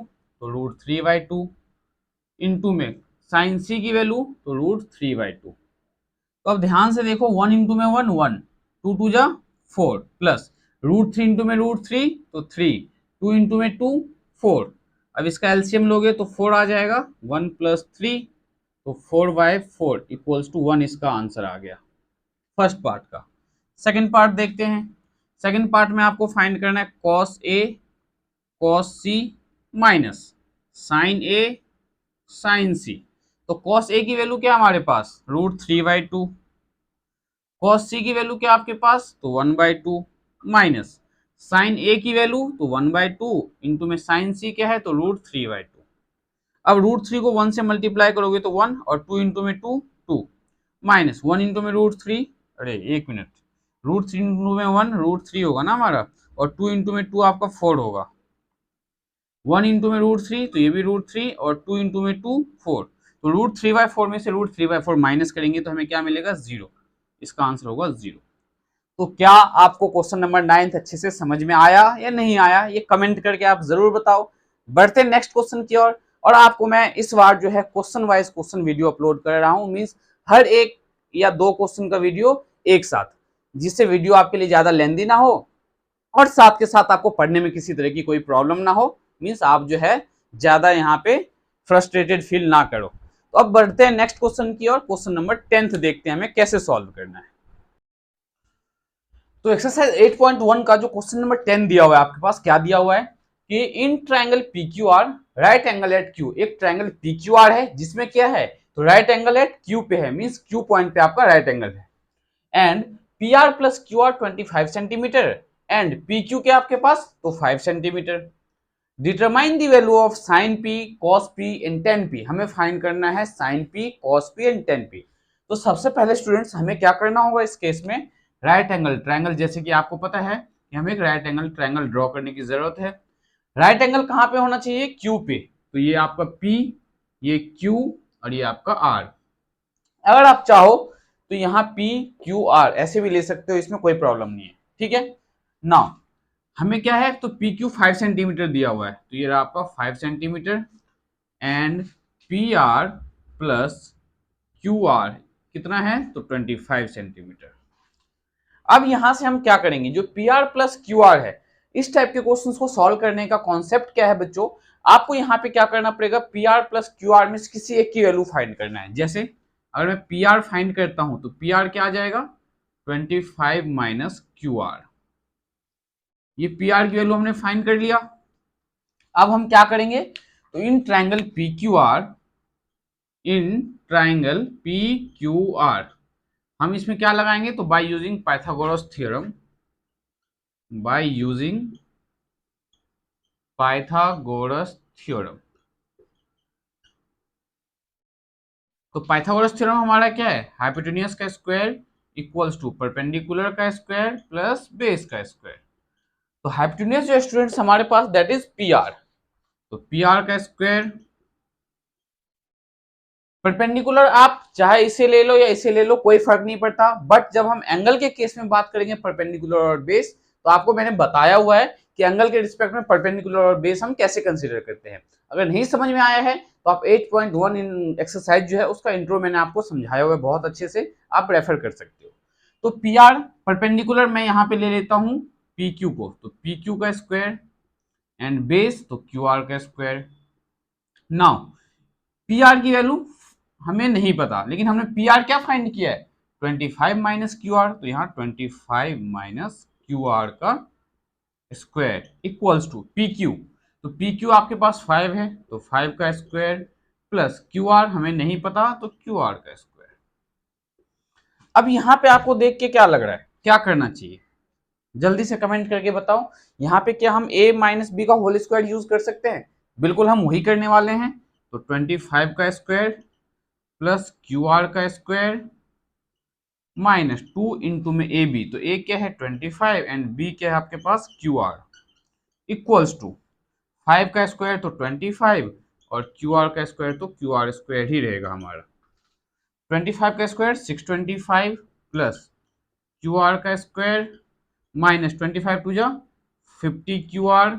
तो √3/2, इंटू में sin C की वैल्यू तो √3/2। तो अब ध्यान से देखो, 1 इंटू में 1 1, 2 2 जा 4, प्लस √3 इंटू में √3 तो 3, 2 इंटू में 2 4, अब इसका एलसीएम लोगे तो 4 आ जाएगा, 1 प्लस 3, तो 4/4 इक्वल्स टू 1, इसका आंसर आ गया फर्स्ट पार्ट का। सेकंड पार्ट देखते हैं। सेकंड पार्ट में आपको फाइंड करना है cos A cos C minus sin A sin C, तो cos A की वैल्यू क्या हमारे पास √3/2, cos C की वैल्यू क्या आपके पास तो 1/2, माइनस sin A की वैल्यू तो 1/2, इंटू में sin C क्या है तो √3/2। अब √3 को 1 से मल्टीप्लाई करोगे तो 1, और 2 इंटू में 2 2, माइनस 1 इंटू में √3, अरे एक मिनट, √3 इंटू में 1 √3 होगा ना हमारा, और 2 इंटू में 2 आपका 4 होगा, 1 इंटू में √3 तो ये भी √3, और 2 इंटू में 2 4, तो √3/4 में से √3/4 माइनस करेंगे तो हमें क्या मिलेगा 0, इसका आंसर होगा 0। तो क्या आपको क्वेश्चन नंबर 9 अच्छे से समझ में आया या नहीं आया, ये कमेंट करके आप जरूर बताओ। बढ़ते नेक्स्ट क्वेश्चन की ओर, और आपको मैं इस बार जो है question wise question video upload कर रहा हूं, मींस हर एक या 2 क्वेश्चन का वीडियो एक साथ, जिससे वीडियो आपके लिए ज्यादा लेंदी ना हो, और साथ के साथ आपको पढ़ने में किसी तरह की कोई प्रॉब्लम ना हो, मींस आप जो है ज्यादा यहाँ पे फ्रस्ट्रेटेड फील ना करो। तो अब बढ़ते हैं नेक्स्ट क्वेश्चन की ओर। क्वेश्चन नंबर 10 देखते हैं हमें कैसे सॉल्व करना है। तो एक्सरसाइज 8.1 का जो क्वेश्चन नंबर 10 दिया हुआ है आपके पास, क्या दिया हुआ है कि in triangle PQR right angle at Q, एक ट्रायंगल पी क्यू आर है जिसमें क्या है, तो राइट एंगल एट क्यू पे है, मींस क्यू पॉइंट पे आपका राइट एंगल है। And P R plus Q R 25 centimetre and P Q के आपके पास तो 5 centimetre. Determine the value of sine P cos P and tan P, हमें फाइंड करना है sine P cos P and tan P. तो सबसे पहले स्टूडेंट्स हमें क्या करना होगा इस केस में, राइट एंगल ट्रायंगल, जैसे कि आपको पता है कि हमें एक राइट एंगल ट्रायंगल ड्रॉ करने की जरूरत है। राइट एंगल कहां पे होना चाहिए, क्यू पे, तो ये आपका P, ये Q और ये आपका R। अगर आप चाहो तो यहाँ P Q R ऐसे भी ले सकते हो, इसमें कोई प्रॉब्लम नहीं है, ठीक है। नाउ हमें क्या है, तो पी क्यू 5 सेंटीमीटर दिया हुआ है, तो ये रहा आपका 5 centimetre and P R plus Q R कितना है, तो 25 सेंटीमीटर। अब यहां से हम क्या करेंगे, जो P R plus Q R है, इस टाइप के क्वेश्चंस को सॉल्व करने का कॉन्सेप्ट क्या है बच्चों, आपको यहाँ पे क्या करना पड़ेगा, P R plus Q are में से किसी एक की वैल्यू फाइंड करना है। जैसे अगर मैं पी आर फाइंड करता हूं तो पी आर क्या आ जाएगा, 25 माइनस क्यू आर, ये पी आर की वैल्यू हमने फाइंड कर लिया। अब हम क्या करेंगे, तो in triangle P Q are, in triangle P Q are हम इसमें क्या लगाएंगे, तो by using Pythagoras theorem, by using Pythagoras theorem. तो पाइथागोरस थ्योरम हमारा क्या है, हाइपोटेन्यूस का स्क्वायर इक्वल्स टू परपेंडिकुलर का स्क्वायर प्लस बेस का स्क्वायर। तो हाइपोटेन्यूस जो स्टूडेंट्स हमारे पास दैट इज पी आर, तो पी आर का स्क्वायर, परपेंडिकुलर आप चाहे इसे ले लो या इसे ले लो कोई फर्क नहीं पड़ता, बट जब हम एंगल के केस में बात करेंगे परपेंडिकुलर और बेस, तो आपको मैंने बताया हुआ है कि एंगल के रिस्पेक्ट में परपेंडिकुलर और बेस हम कैसे कंसीडर करते हैं। अगर नहीं समझ में आया है तो आप 8.1 इन एक्सरसाइज जो है उसका इंट्रो मैंने आपको समझाया हुआ है बहुत अच्छे से, आप रेफर कर सकते हो। तो पी आर परपेंडिकुलर मैं यहाँ पे ले लेता हूँ पी क्यू को, तो पी क्यू का स्क्वायर एंड बेस तो क्यू आर का स्क्वायर। नाउ पी आर की वैल्यू हमें नहीं पता, लेकिन हमने पी आर क्या फाइंड किया है, 25 माइनस क्यू आर, तो यहाँ 25 माइनस क्यू आर का square equals to P Q, तो पी क्यू आपके पास 5 है, तो 5 का स्क्वायर प्लस क्यू आर हमें नहीं पता, तो क्यू आर का स्क्वायर। अब यहाँ पे आपको देख के क्या लग रहा है, क्या करना चाहिए, जल्दी से कमेंट करके बताओ। यहाँ पे क्या हम a माइनस बी का होल स्क्वायर यूज कर सकते हैं, बिल्कुल हम वही करने वाले हैं। तो 25 का स्क्वायर प्लस क्यू आर का स्क्वायर माइनस 2 इंटू में ए बी, तो ए क्या है 25 एंड बी क्या है आपके पास क्यू आर, इक्वल्स टू 5 का स्क्वायर तो 25 और क्यू आर का स्क्वायर तो क्यू आर स्क्वायर ही रहेगा हमारा। 25 का स्क्वायर 625 प्लस क्यू आर का स्क्वायर माइनस 25 टू जा 50 Q R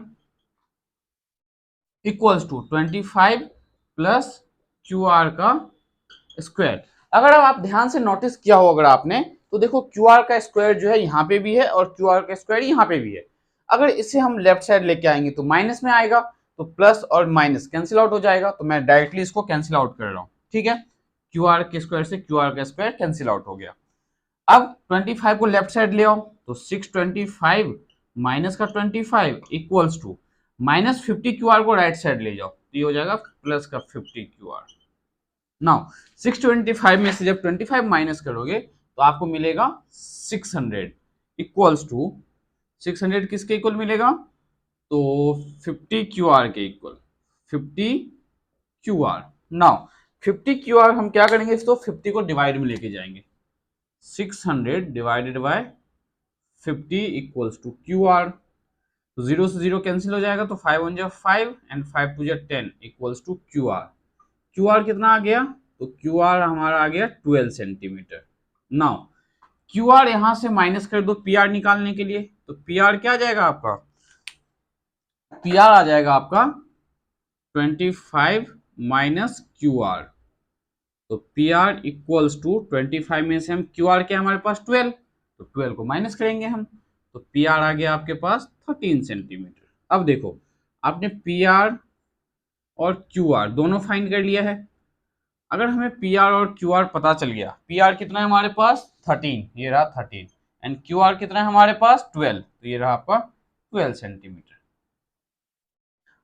equals to 25 plus Q R का स्क्वायर। अगर आप ध्यान से नोटिस किया हो अगर आपने, तो देखो क्यू आर का स्क्वायर जो है यहाँ पे भी है और क्यू आर का स्क्वायर यहाँ पे भी है। अगर इसे हम लेफ्ट साइड लेके आएंगे तो माइनस में आएगा, तो प्लस और माइनस कैंसिल आउट हो जाएगा, तो मैं डायरेक्टली इसको कैंसिल आउट कर रहा हूँ, ठीक है। क्यू आर के स्क्वायर से क्यू आर का स्क्वायर कैंसिल आउट हो गया। अब 25 को लेफ्ट साइड ले आओ, तो 625 माइनस का 25 equals to minus 50 Q R को राइट साइड ले जाओ, तो ये हो जाएगा प्लस का 50 क्यू आर। नाउ 625 में से जब 25 माइनस करोगे तो आपको मिलेगा 600 इक्वल्स टू 600 किसके इक्वल मिलेगा, तो 50 क्यू आर के equal, 50 Q are. Now 50 Q are हम क्या करेंगे, इसको 50 को डिवाइड में लेके जाएंगे, 600 divided by 50 equals to Q R, तो 0 से 0 कैंसिल हो जाएगा, तो 5 1 जा 5 एंड 5 2 जा 10 equals to Q R. Q R कितना आ गया, तो क्यू आर हमारा आ गया 12 सेंटीमीटर। नाउ क्यू आर यहां से माइनस कर दो पी आर निकालने के लिए, तो पी आर क्या आ जाएगा आपका, पी आर आ जाएगा आपका 25 माइनस क्यू आर, तो पी आर इक्वल्स टू 25 में से हम क्यू आर क्या हमारे पास 12, तो 12 को माइनस करेंगे हम, तो पी आर आ गया आपके पास 13 सेंटीमीटर। अब देखो आपने पी आर और क्यू आर दोनों फाइंड कर लिया है। अगर हमें पी आर और क्यू आर पता चल गया, पी आर कितना है हमारे पास 13, ये रहा 13 एंड क्यू आर कितना है हमारे पास 12, तो ये रहा आपका 12 सेंटीमीटर।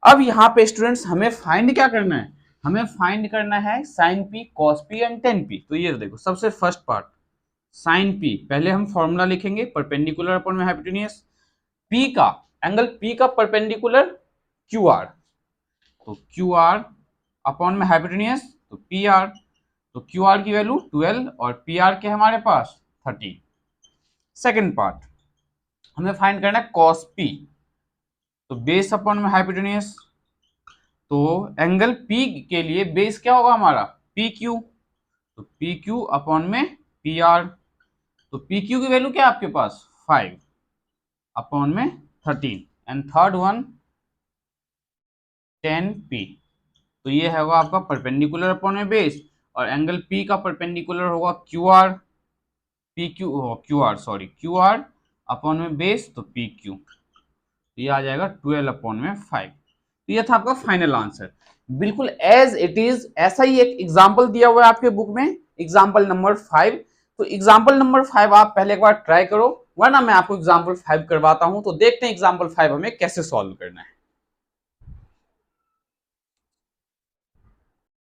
अब यहाँ पे स्टूडेंट्स हमें फाइंड क्या करना है, हमें फाइंड करना है sine P, cos P and tan P. तो ये देखो सबसे फर्स्ट पार्ट साइन पी, पहले हम फॉर्मूला लिखेंगे परपेंडिकुलर अपॉन में हाइपोटेन्यूज, पी का एंगल पी का परपेंडिकुलर क्यू आर, तो क्यू आर अपॉन में हाइपोटेन्यूज तो पी आर, तो क्यू आर की वैल्यू 12 और पी आर के हमारे पास 13। सेकेंड पार्ट हमें फाइंड करना है कॉस पी, तो बेस अपॉन में हाइपोटेन्यूज, तो एंगल पी के लिए बेस क्या होगा हमारा पी क्यू, तो पी क्यू अपॉन में पी आर, तो पी क्यू की वैल्यू क्या है आपके पास 5 अपॉन में 13 एंड थर्ड वन 10 पी, तो ये होगा आपका परपेंडिकुलर अपॉन में बेस और एंगल पी का परपेंडिकुलर होगा Q R, P Q Q R sorry Q R upon में बेस तो पी क्यू, तो ये आ जाएगा 12 अपॉन में 5। तो ये था आपका फाइनल आंसर, बिल्कुल एज इट इज ऐसा ही एक एग्जांपल दिया हुआ है आपके बुक में, एग्जांपल नंबर 5। तो एग्जांपल नंबर 5 आप पहले एक बार ट्राई करो, वरना मैं आपको एग्जांपल 5 करवाता हूं, तो देखते हैं एग्जांपल 5 हमें कैसे सॉल्व करना है।